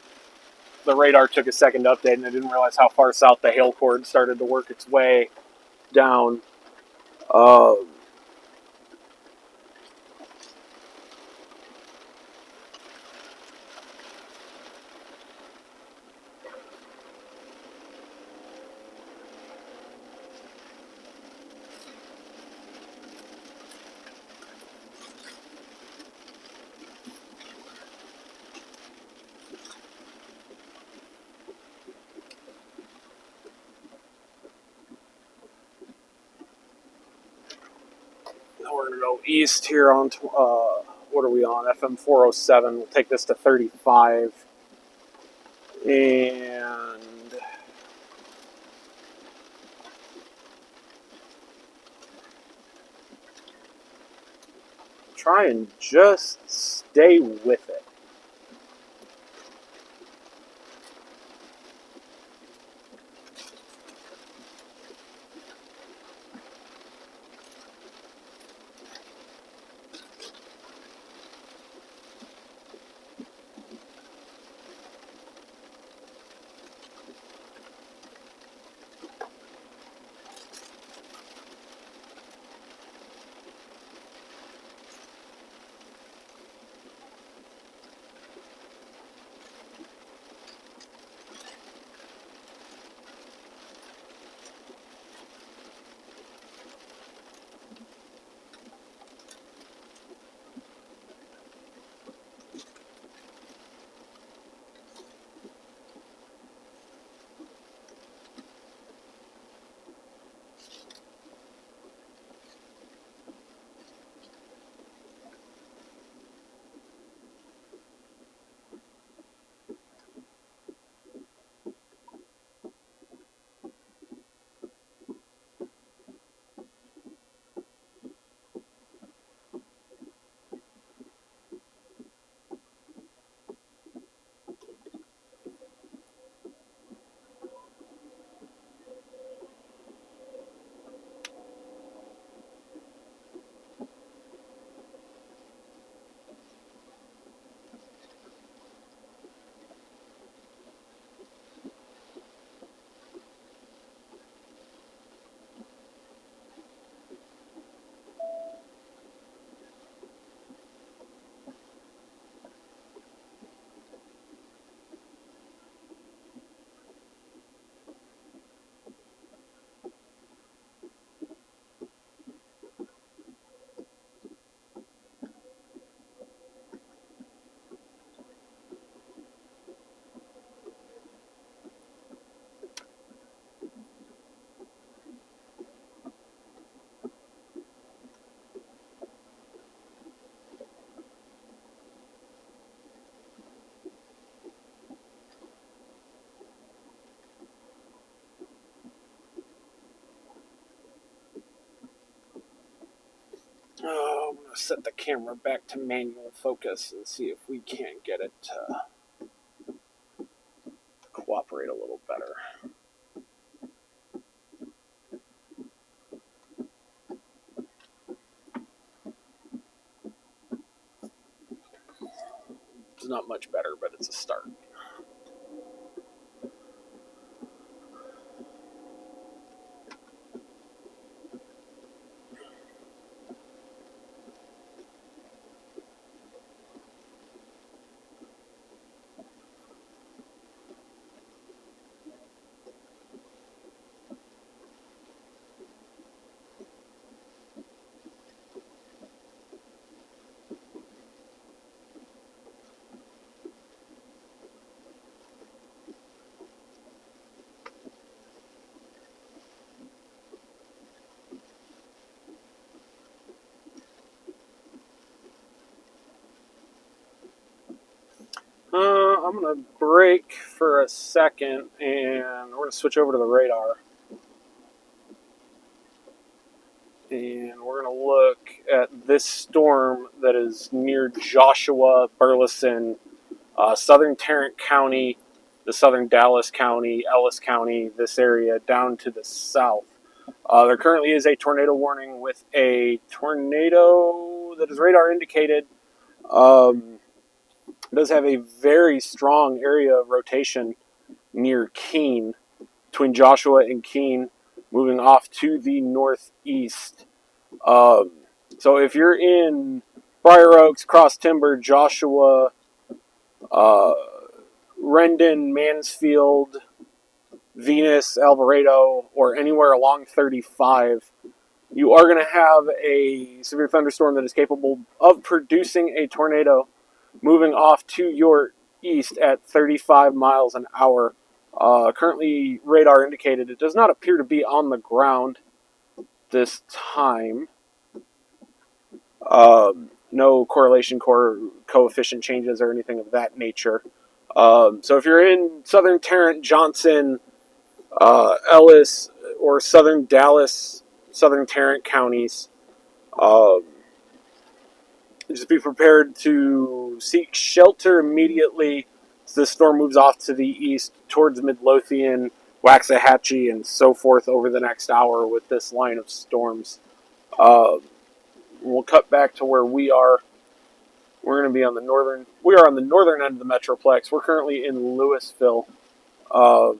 the radar. Took a second to update, and I didn't realize how far south the hail cord started to work its way down. Uh, we're going to go east here on, what are we on? FM 407. We'll take this to 35. And try and just stay with it. going to set the camera back to manual focus and see if we can't get it to cooperate a little better. It's not much better, but it's a start. I'm going to break for a second, and we're going to switch over to the radar. And we're going to look at this storm that is near Joshua, Burleson, southern Tarrant County, the southern Dallas County, Ellis County, this area down to the south. There currently is a tornado warning with a tornado that is radar indicated. It does have a very strong area of rotation near Keene, between Joshua and Keene, moving off to the northeast. So if you're in Briar Oaks, Cross Timber, Joshua, Rendon, Mansfield, Venus, Alvarado, or anywhere along 35, you are going to have a severe thunderstorm that is capable of producing a tornado moving off to your east at 35 miles an hour. Currently radar indicated. It does not appear to be on the ground this time. No correlation coefficient changes or anything of that nature. So if you're in southern Tarrant, Johnson, Ellis, or southern Dallas, southern Tarrant counties, just be prepared to seek shelter immediately as the storm moves off to the east towards Midlothian, Waxahachie, and so forth over the next hour with this line of storms. We'll cut back to where we are. We're going to be on the northern. We are on the northern end of the Metroplex. We're currently in Louisville. I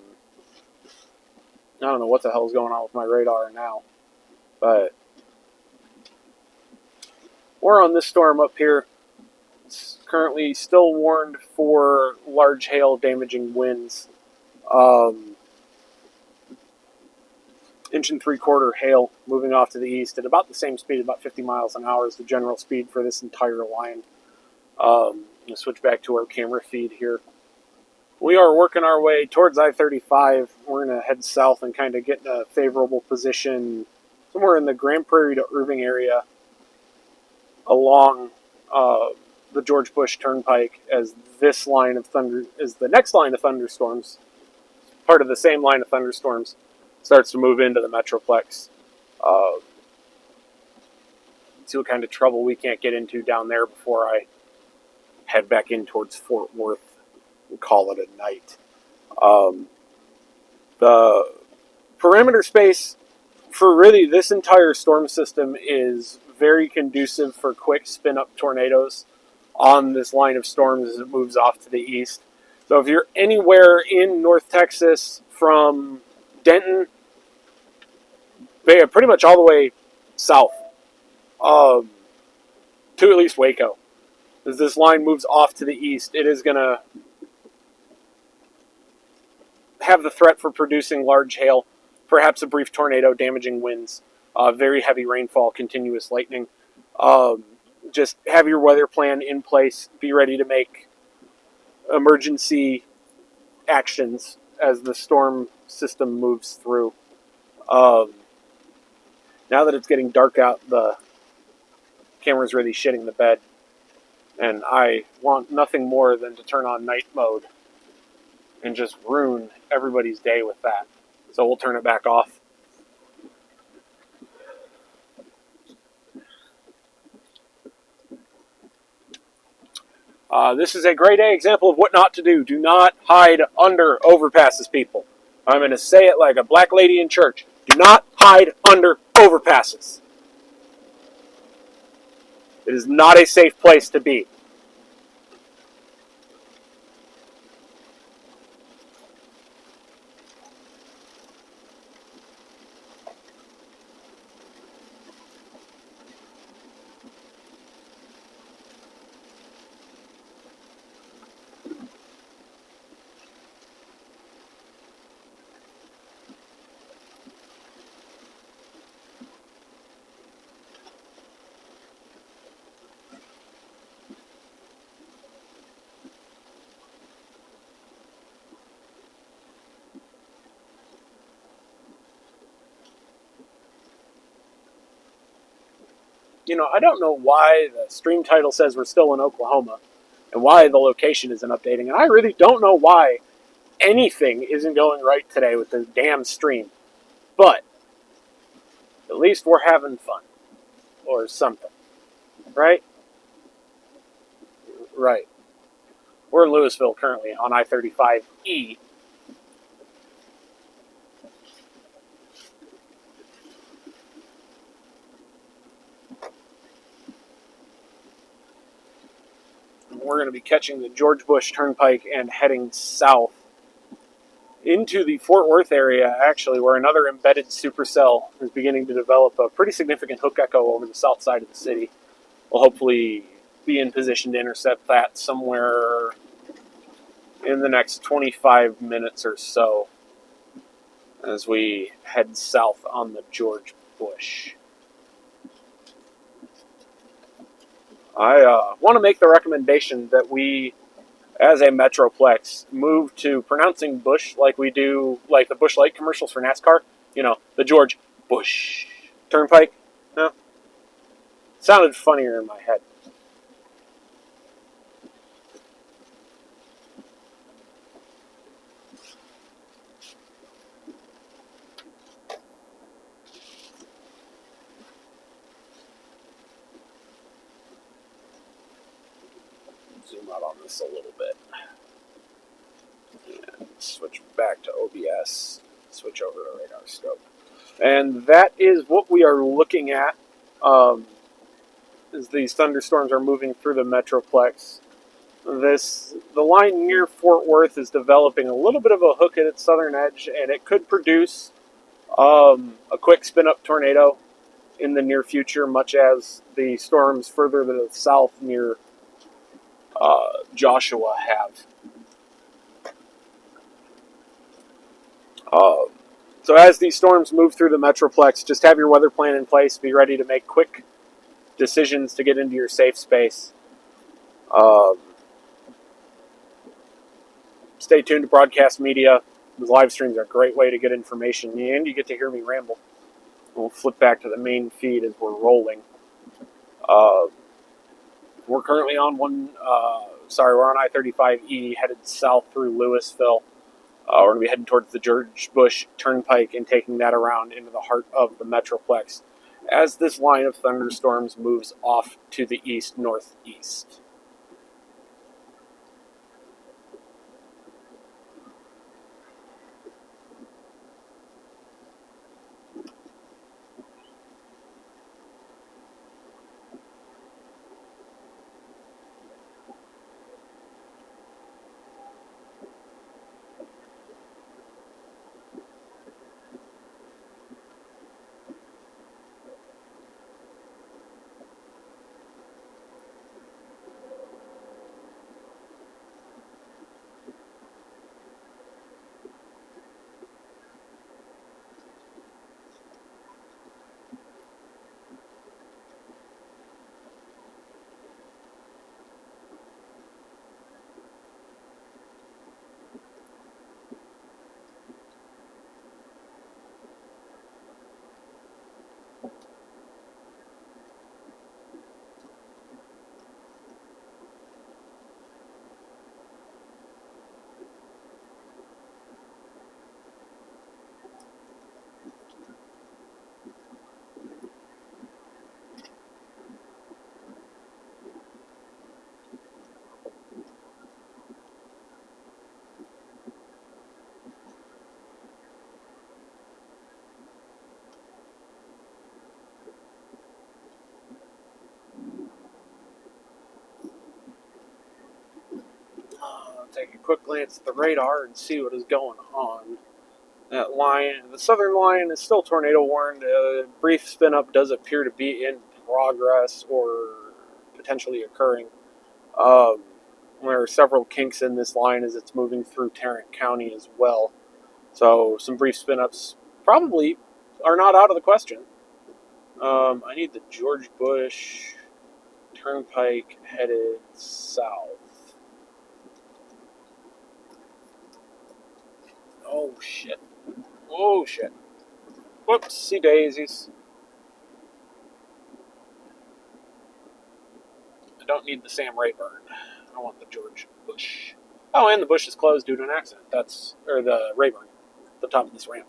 don't know what the hell is going on with my radar now, but we're on this storm up here. It's currently still warned for large hail damaging winds. Inch and 3/4 hail moving off to the east at about the same speed, about 50 miles an hour is the general speed for this entire line. We'll switch back to our camera feed here. We are working our way towards I-35. We're going to head south and kind of get in a favorable position somewhere in the Grand Prairie to Irving area along the George Bush Turnpike as this line of thunder is the next line of thunderstorms, part of the same line of thunderstorms, starts to move into the Metroplex. See what kind of trouble we can't get into down there before I head back in towards Fort Worth and call it a night. The parameter space for really this entire storm system is very conducive for quick spin-up tornadoes on this line of storms as it moves off to the east. So if you're anywhere in North Texas from Denton, pretty much all the way south to at least Waco, as this line moves off to the east, it is going to have the threat for producing large hail, perhaps a brief tornado, damaging winds, very heavy rainfall, continuous lightning. Just have your weather plan in place. Be ready to make emergency actions as the storm system moves through. Now that it's getting dark out, the camera's really shitting the bed. And I want nothing more than to turn on night mode and just ruin everybody's day with that. So we'll turn it back off. This is a grade A example of what not to do. Do not hide under overpasses, people. I'm going to say it like a black lady in church. Do not hide under overpasses. It is not a safe place to be. I don't know why the stream title says we're still in Oklahoma and why the location isn't updating. And I really don't know why anything isn't going right today with this damn stream. But at least we're having fun. Or something. Right? Right. We're in Louisville currently on I-35E. We're going to be catching the George Bush Turnpike and heading south into the Fort Worth area, actually, where another embedded supercell is beginning to develop a pretty significant hook echo over the south side of the city. We'll hopefully be in position to intercept that somewhere in the next 25 minutes or so as we head south on the George Bush. I want to make the recommendation that we, as a Metroplex, move to pronouncing Bush like we do, like the Bush Light commercials for NASCAR. The George Bush Turnpike. No? Sounded funnier in my head. Zoom out on this a little bit. And switch back to OBS. Switch over to radar scope. And that is what we are looking at as these thunderstorms are moving through the Metroplex. The line near Fort Worth is developing a little bit of a hook at its southern edge, and it could produce a quick spin-up tornado in the near future, much as the storms further to the south near Joshua have. So as these storms move through the Metroplex, just have your weather plan in place. Be ready to make quick decisions to get into your safe space. Stay tuned to broadcast media. The live streams are a great way to get information, and you get to hear me ramble. We'll flip back to the main feed as we're rolling. We're currently on we're on I-35E, headed south through Louisville. We're going to be heading towards the George Bush Turnpike and taking that around into the heart of the Metroplex as this line of thunderstorms moves off to the east-northeast. take a quick glance at the radar and see what is going on. That line, the southern line, is still tornado warned. A brief spin up does appear to be in progress or potentially occurring. There are several kinks in this line as it's moving through Tarrant County as well. So some brief spin ups probably are not out of the question. I need the George Bush Turnpike headed south. Oh shit. Oh shit. Whoopsie daisies. I don't need the Sam Rayburn. I want the George Bush. Oh, and the Bush is closed due to an accident. Or the Rayburn, the top of this ramp.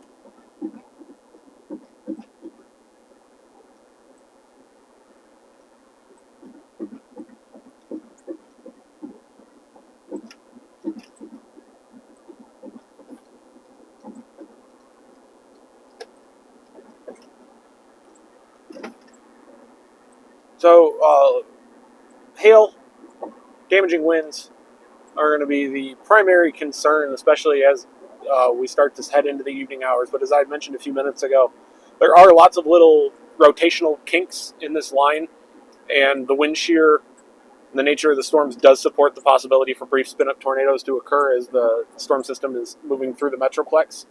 So, hail, damaging winds are going to be the primary concern, especially as we start to head into the evening hours. But as I mentioned a few minutes ago, there are lots of little rotational kinks in this line, and the wind shear and the nature of the storms does support the possibility for brief spin-up tornadoes to occur as the storm system is moving through the Metroplex.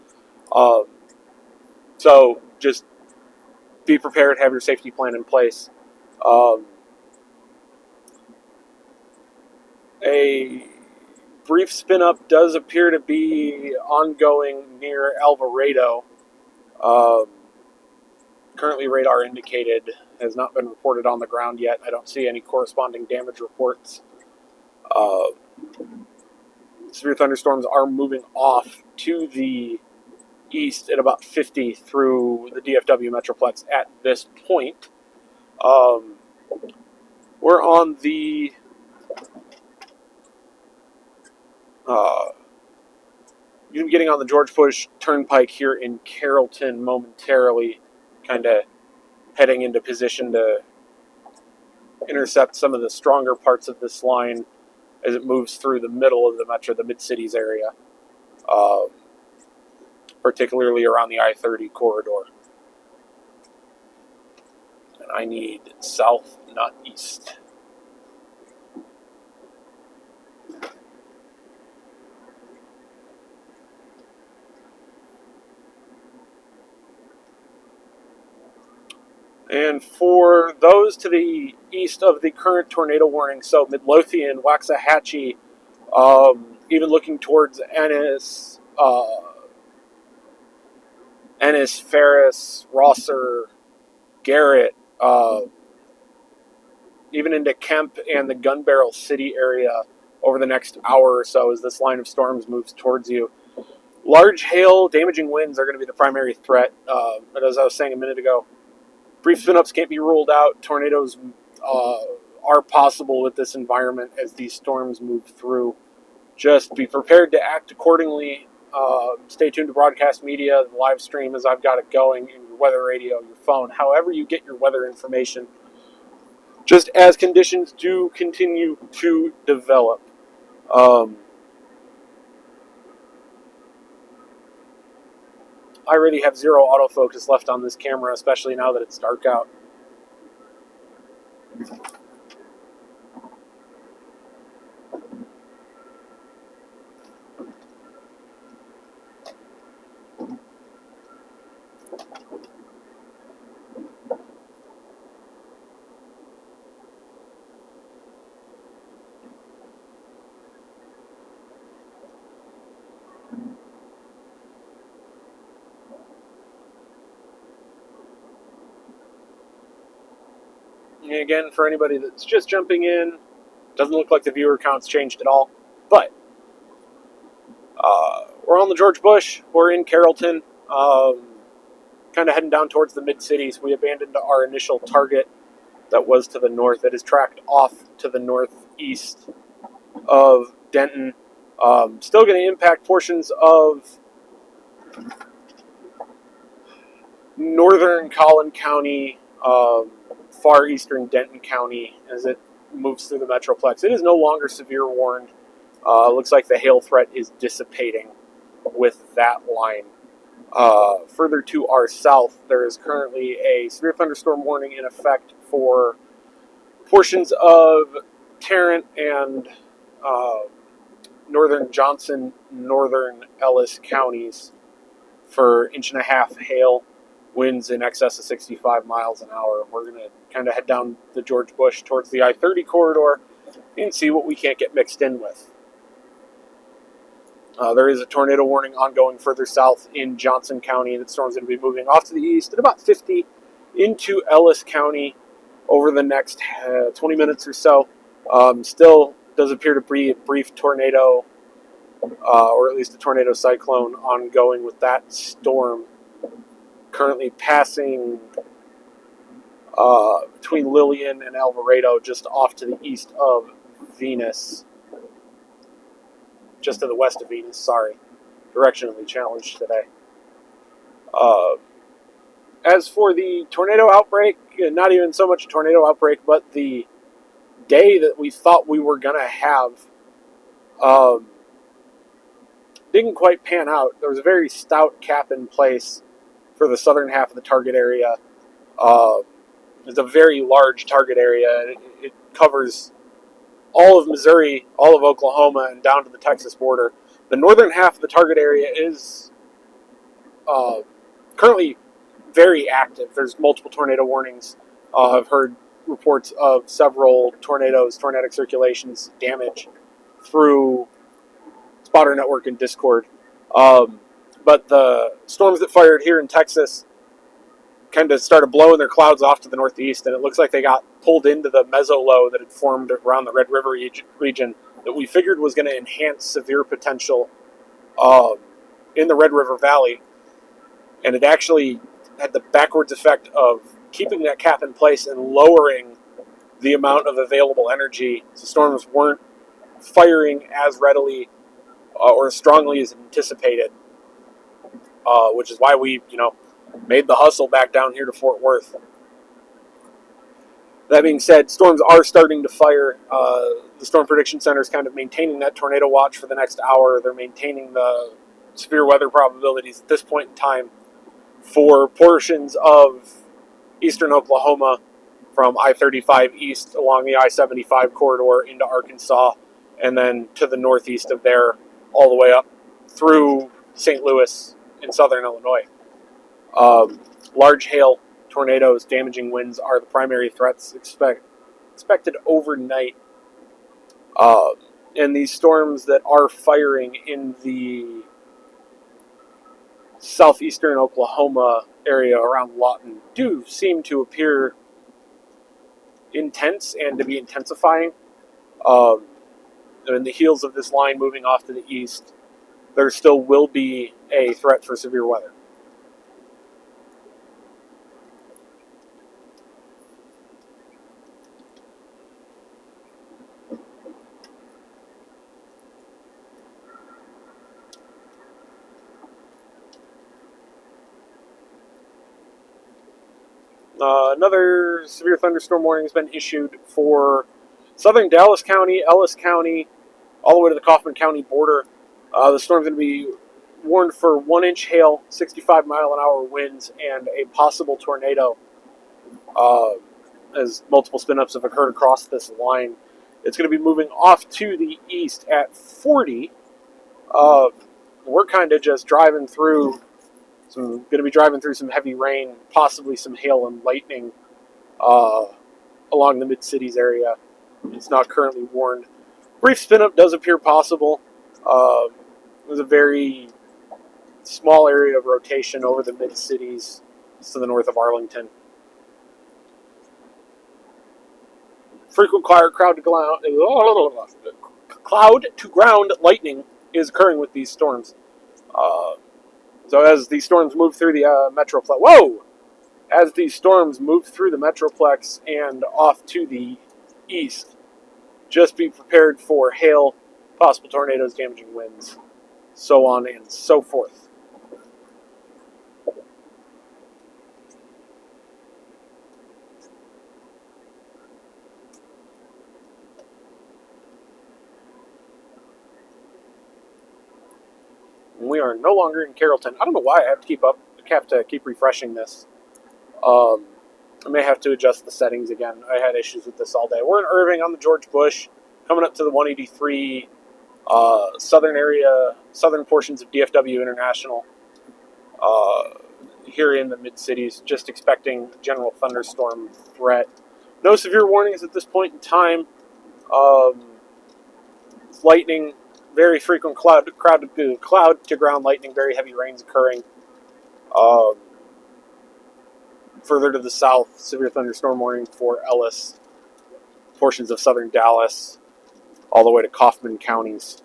So just be prepared, have your safety plan in place. A brief spin-up does appear to be ongoing near Alvarado. Currently radar indicated, has not been reported on the ground yet. I don't see any corresponding damage reports. Severe thunderstorms are moving off to the east at about 50 through the DFW Metroplex at this point. We're on the you're getting on the George Bush Turnpike here in Carrollton momentarily, kind of heading into position to intercept some of the stronger parts of this line as it moves through the middle of the metro, the mid-cities area, particularly around the I-30 corridor. And I need south, not east. And for those to the east of the current tornado warning, so Midlothian, Waxahachie, even looking towards Ennis, Ferris, Rosser, Garrett, even into Kemp and the Gun Barrel City area over the next hour or so as this line of storms moves towards you. Large hail, damaging winds are going to be the primary threat. But as I was saying a minute ago, brief spin-ups can't be ruled out. Tornadoes are possible with this environment as these storms move through. Just be prepared to act accordingly. Stay tuned to broadcast media, the live stream as I've got it going, in your weather radio, your phone, however you get your weather information, just as conditions do continue to develop. I already have zero autofocus left on this camera, especially now that it's dark out. And again, for anybody that's just jumping in, doesn't look like the viewer count's changed at all. But we're on the George Bush. We're in Carrollton, kind of heading down towards the mid-cities. We abandoned our initial target that was to the north. It is tracked off to the northeast of Denton. Still going to impact portions of northern Collin County, far eastern Denton County as it moves through the Metroplex. It is no longer severe warned. Looks like the hail threat is dissipating with that line. Further to our south, there is currently a severe thunderstorm warning in effect for portions of Tarrant and northern Johnson, northern Ellis counties for 1.5 inch hail, winds in excess of 65 miles an hour. We're going to kind of head down the George Bush towards the I-30 corridor and see what we can't get mixed in with. There is a tornado warning ongoing further south in Johnson County. The storm's going to be moving off to the east at about 50 into Ellis County over the next 20 minutes or so. Still does appear to be a brief tornado, or at least a tornado cyclone ongoing with that storm currently passing between Lillian and Alvarado, just off to the east of Venus. Just to the west of Venus, sorry. Directionally challenged today. As for the tornado outbreak, not even so much a tornado outbreak, but the day that we thought we were going to have didn't quite pan out. There was a very stout cap in place for the southern half of the target area. It's a very large target area. It covers all of Missouri, all of Oklahoma, and down to the Texas border. The northern half of the target area is currently very active. There's multiple tornado warnings. I've heard reports of several tornadoes, tornadic circulations, damage through Spotter Network and Discord. But the storms that fired here in Texas kind of started blowing their clouds off to the northeast, and it looks like they got pulled into the mesolow that had formed around the Red River region that we figured was going to enhance severe potential in the Red River Valley. And it actually had the backwards effect of keeping that cap in place and lowering the amount of available energy. So storms weren't firing as readily or as strongly as anticipated, which is why we, made the hustle back down here to Fort Worth. That being said, storms are starting to fire. The Storm Prediction Center is kind of maintaining that tornado watch for the next hour. They're maintaining the severe weather probabilities at this point in time for portions of eastern Oklahoma from I-35 east along the I-75 corridor into Arkansas, and then to the northeast of there all the way up through St. Louis in southern Illinois. Large hail, tornadoes, damaging winds are the primary threats expected overnight. And these storms that are firing in the southeastern Oklahoma area around Lawton do seem to appear intense and to be intensifying. In the heels of this line moving off to the east, there still will be a threat for severe weather. Another severe thunderstorm warning has been issued for southern Dallas County, Ellis County, all the way to the Kaufman County border. The storm's going to be warned for 1 inch hail, 65 mile an hour winds, and a possible tornado as multiple spin-ups have occurred across this line. It's going to be moving off to the east at 40. We're kind of just driving through going to be driving through some heavy rain, possibly some hail and lightning along the Mid-Cities area. It's not currently warned. Brief spin-up does appear possible. There's a very small area of rotation over the Mid-Cities to the north of Arlington. Frequent cloud to ground lightning is occurring with these storms. So as these storms move through the Metroplex, as these storms move through the Metroplex and off to the east, just be prepared for hail, possible tornadoes, damaging winds, so on and so forth. We are no longer in Carrollton. I don't know why I have to keep refreshing this. I may have to adjust the settings again. I had issues with this all day. We're in Irving on the George Bush, coming up to the 183 southern portions of DFW International. Here in the mid cities, just expecting general thunderstorm threat. No severe warnings at this point in time. Um, Lightning, very frequent cloud to ground lightning, very heavy rains occurring. Um, Further to the south, severe thunderstorm warning for Ellis, portions of southern Dallas, all the way to Kaufman counties.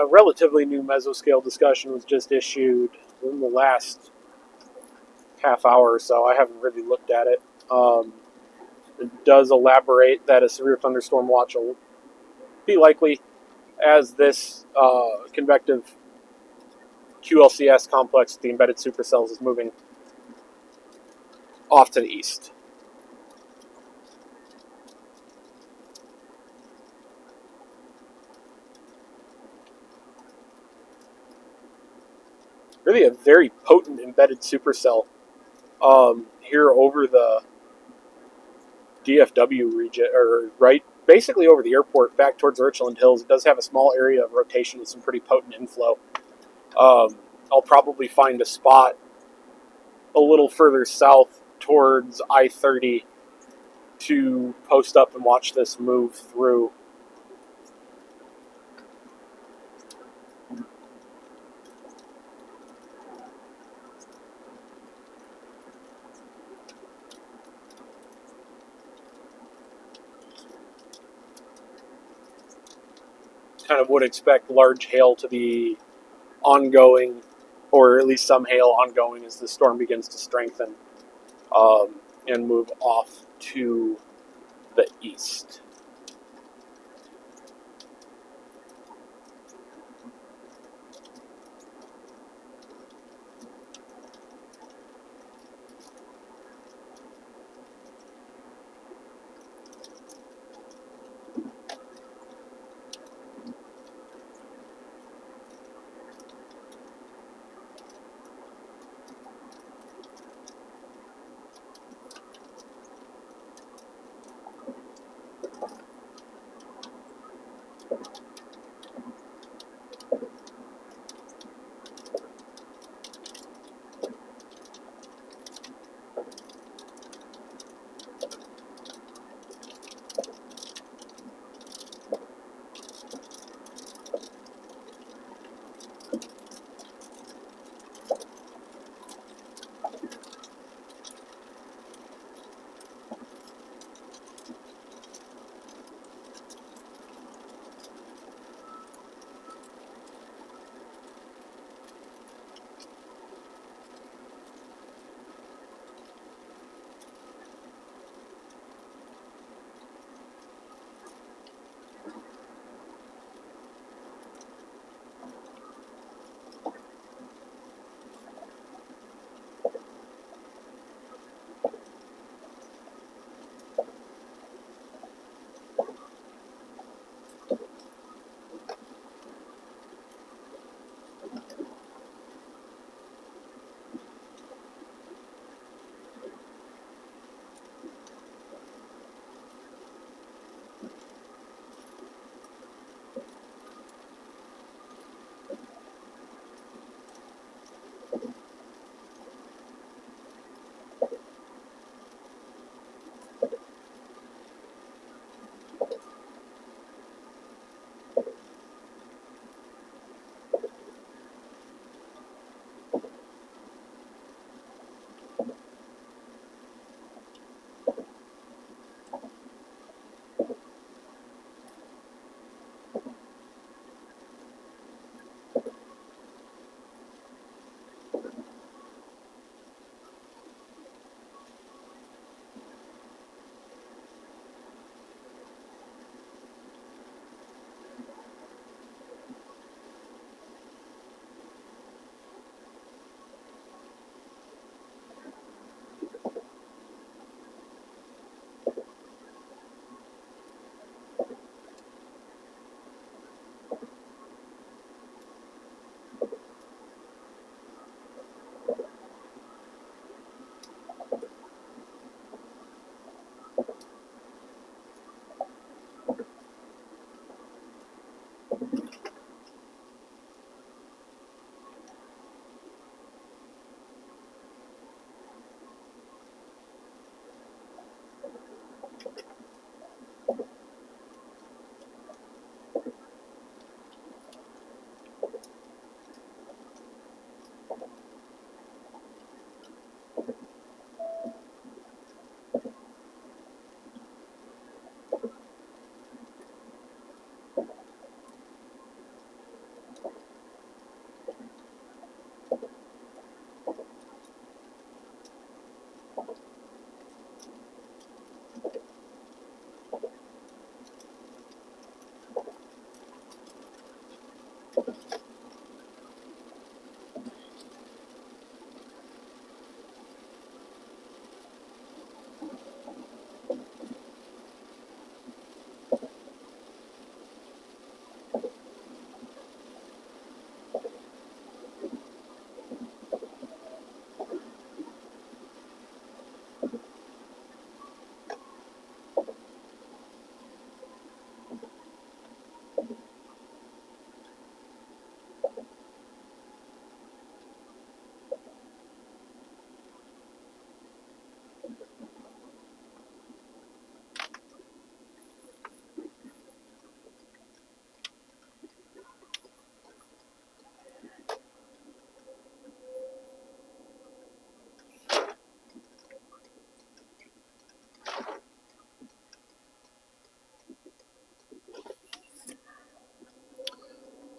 Relatively new mesoscale discussion was just issued in the last half hour or so. I haven't really looked at it. It does elaborate that a severe thunderstorm watch will be likely as this convective QLCS complex, the embedded supercells, is moving off to the east. Really a very potent embedded supercell here over the DFW region, or right, basically over the airport back towards the Richland Hills. It does have a small area of rotation with some pretty potent inflow. I'll probably find a spot a little further south towards I-30 to post up and watch this move through. Kind of would expect large hail to be ongoing, or at least some hail ongoing as the storm begins to strengthen and move off to the east.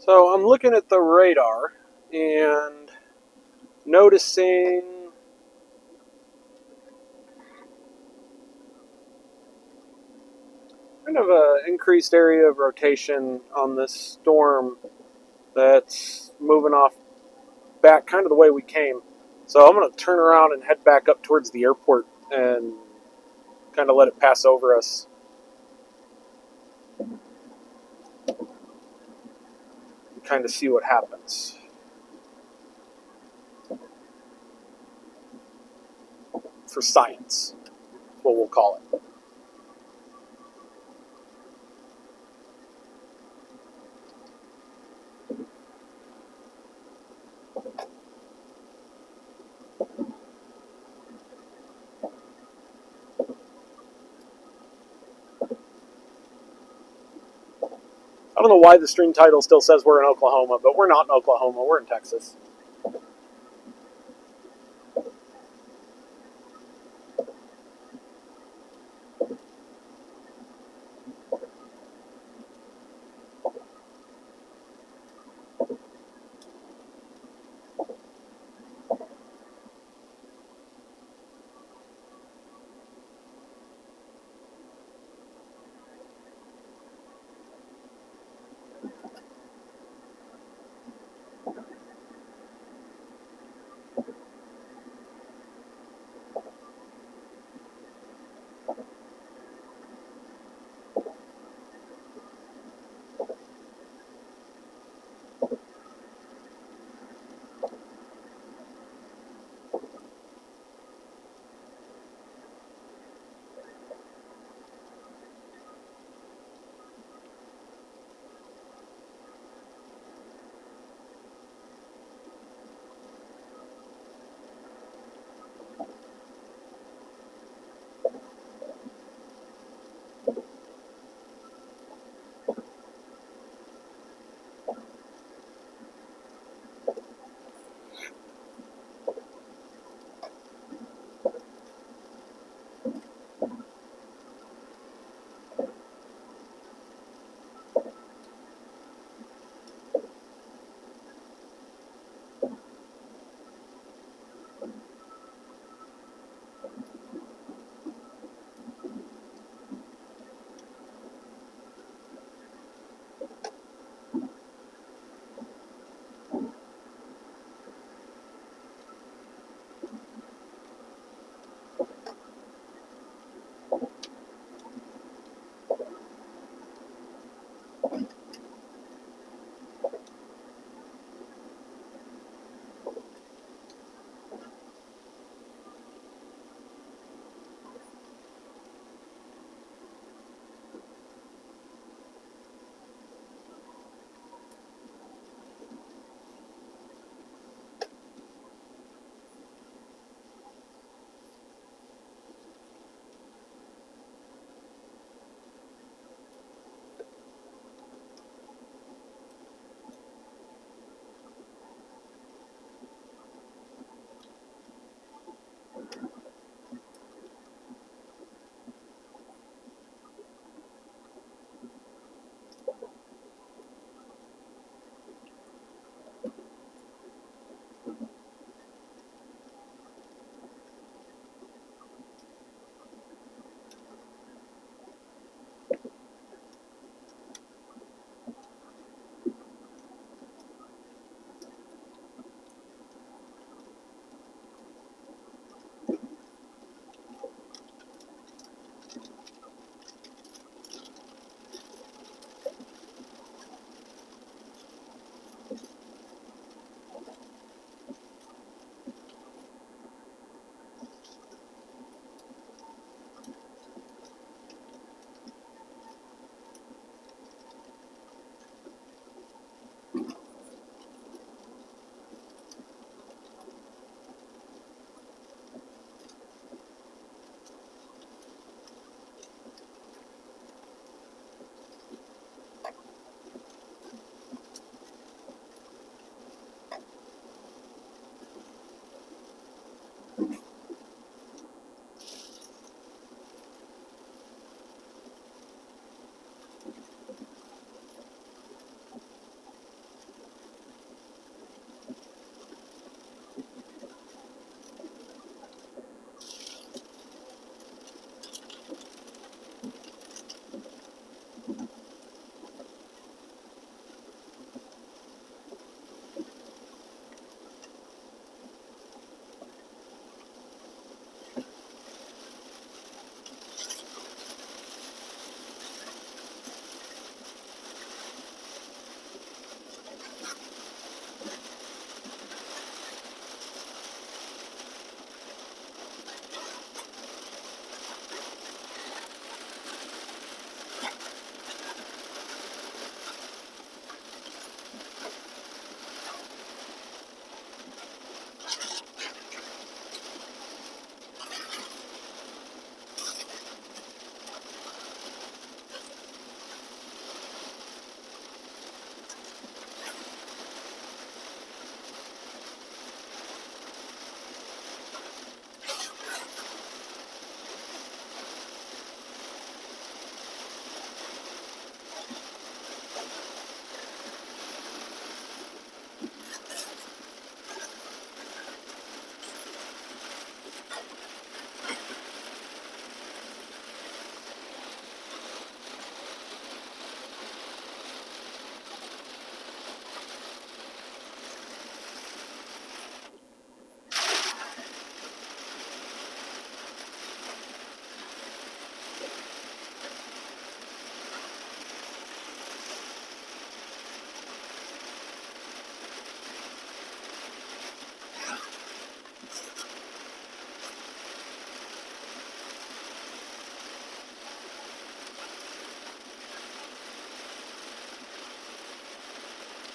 So I'm looking at the radar and noticing kind of an increased area of rotation on this storm that's moving off back kind of the way we came. So I'm going to turn around and head back up towards the airport and kind of let it pass over us. And kind of see what happens. For science, is what we'll call it. I don't know why the stream title still says we're in Oklahoma, but we're not in Oklahoma. We're in Texas.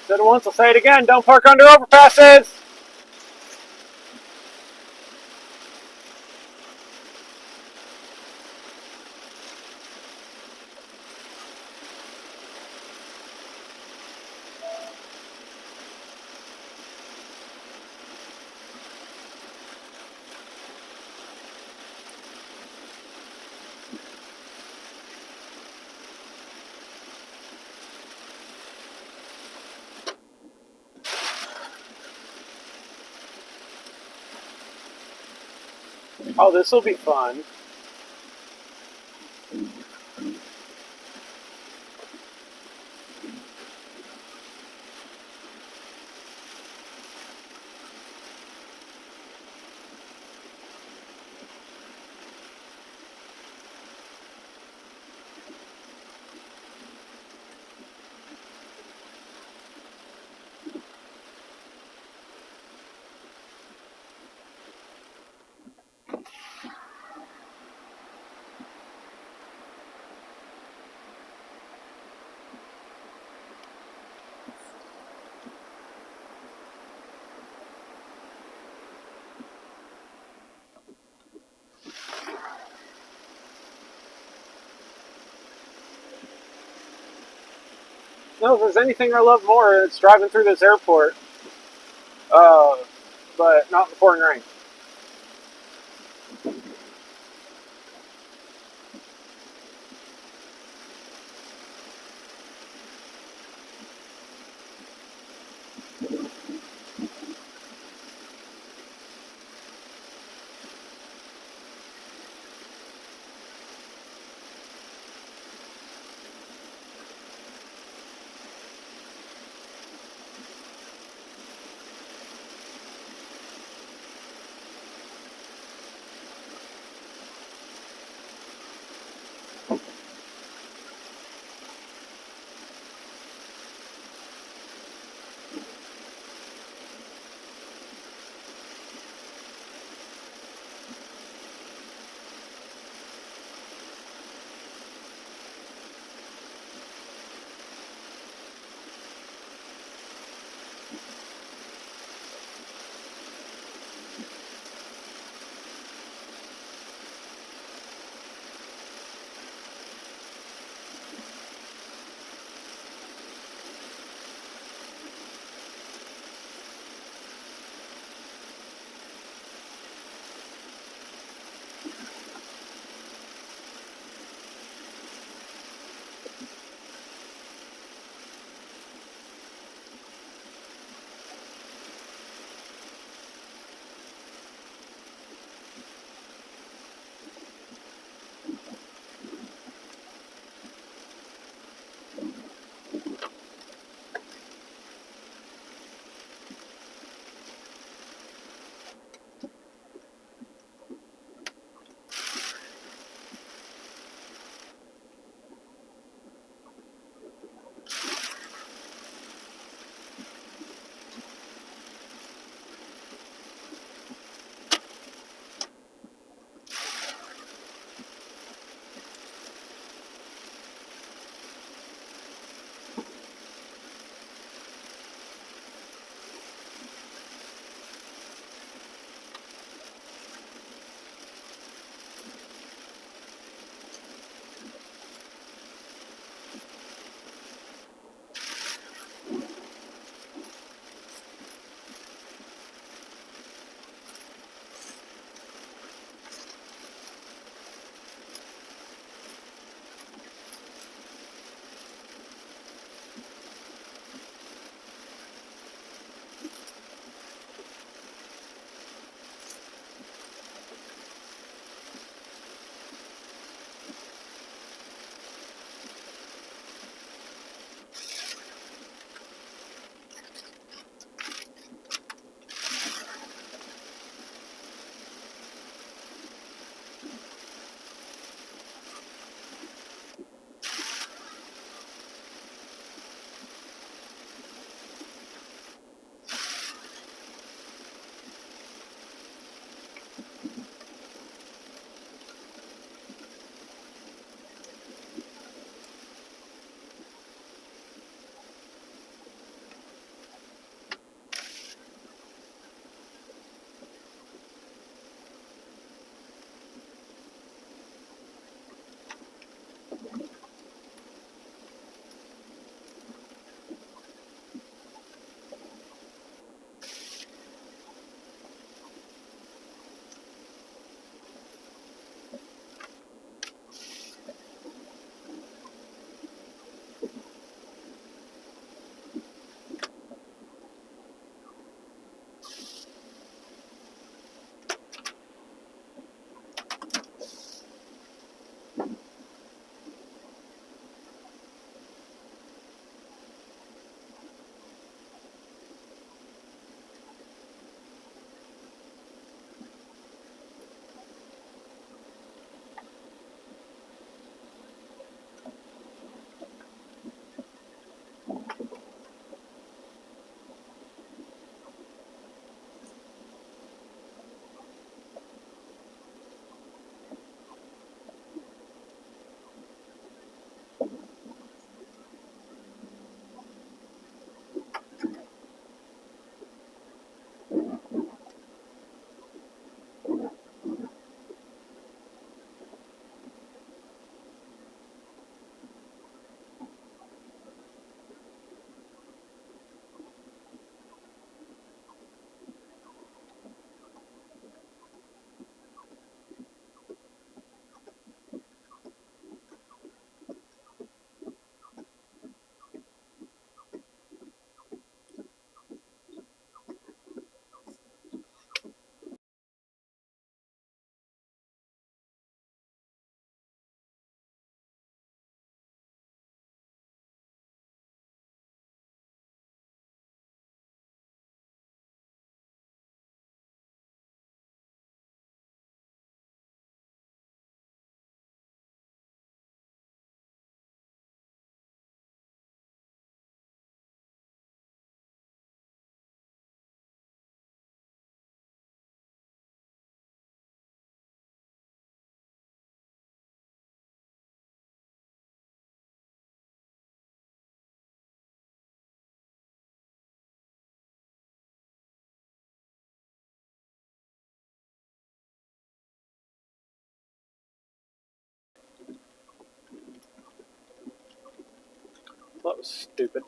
Said it once, I'll say it again. Don't park under overpasses. Oh, this will be fun. No, if there's anything I love more, it's driving through this airport. Uh, but not in the pouring rain. That was stupid.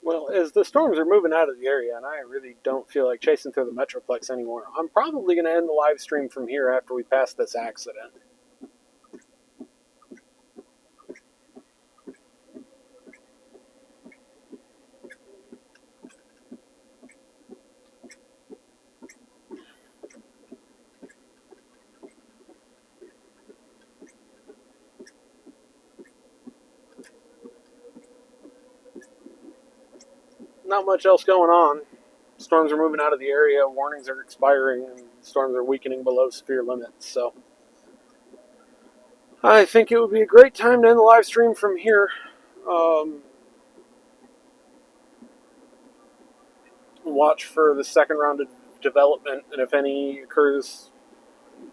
Well, as the storms are moving out of the area, and I really don't feel like chasing through the Metroplex anymore, I'm probably going to end the live stream from here after we pass this accident. Not much else going on. Storms are moving out of the area, warnings are expiring, and storms are weakening below severe limits, so I think it would be a great time to end the live stream from here. Um, watch for the second round of development, and if any occurs,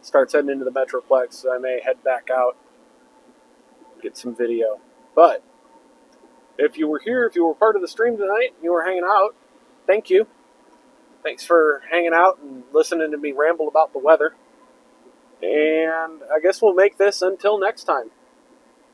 starts heading into the Metroplex, I may head back out, get some video. But if you were here, if you were part of the stream tonight, you were hanging out, thank you. Thanks for hanging out and listening to me ramble about the weather. And I guess we'll make this until next time.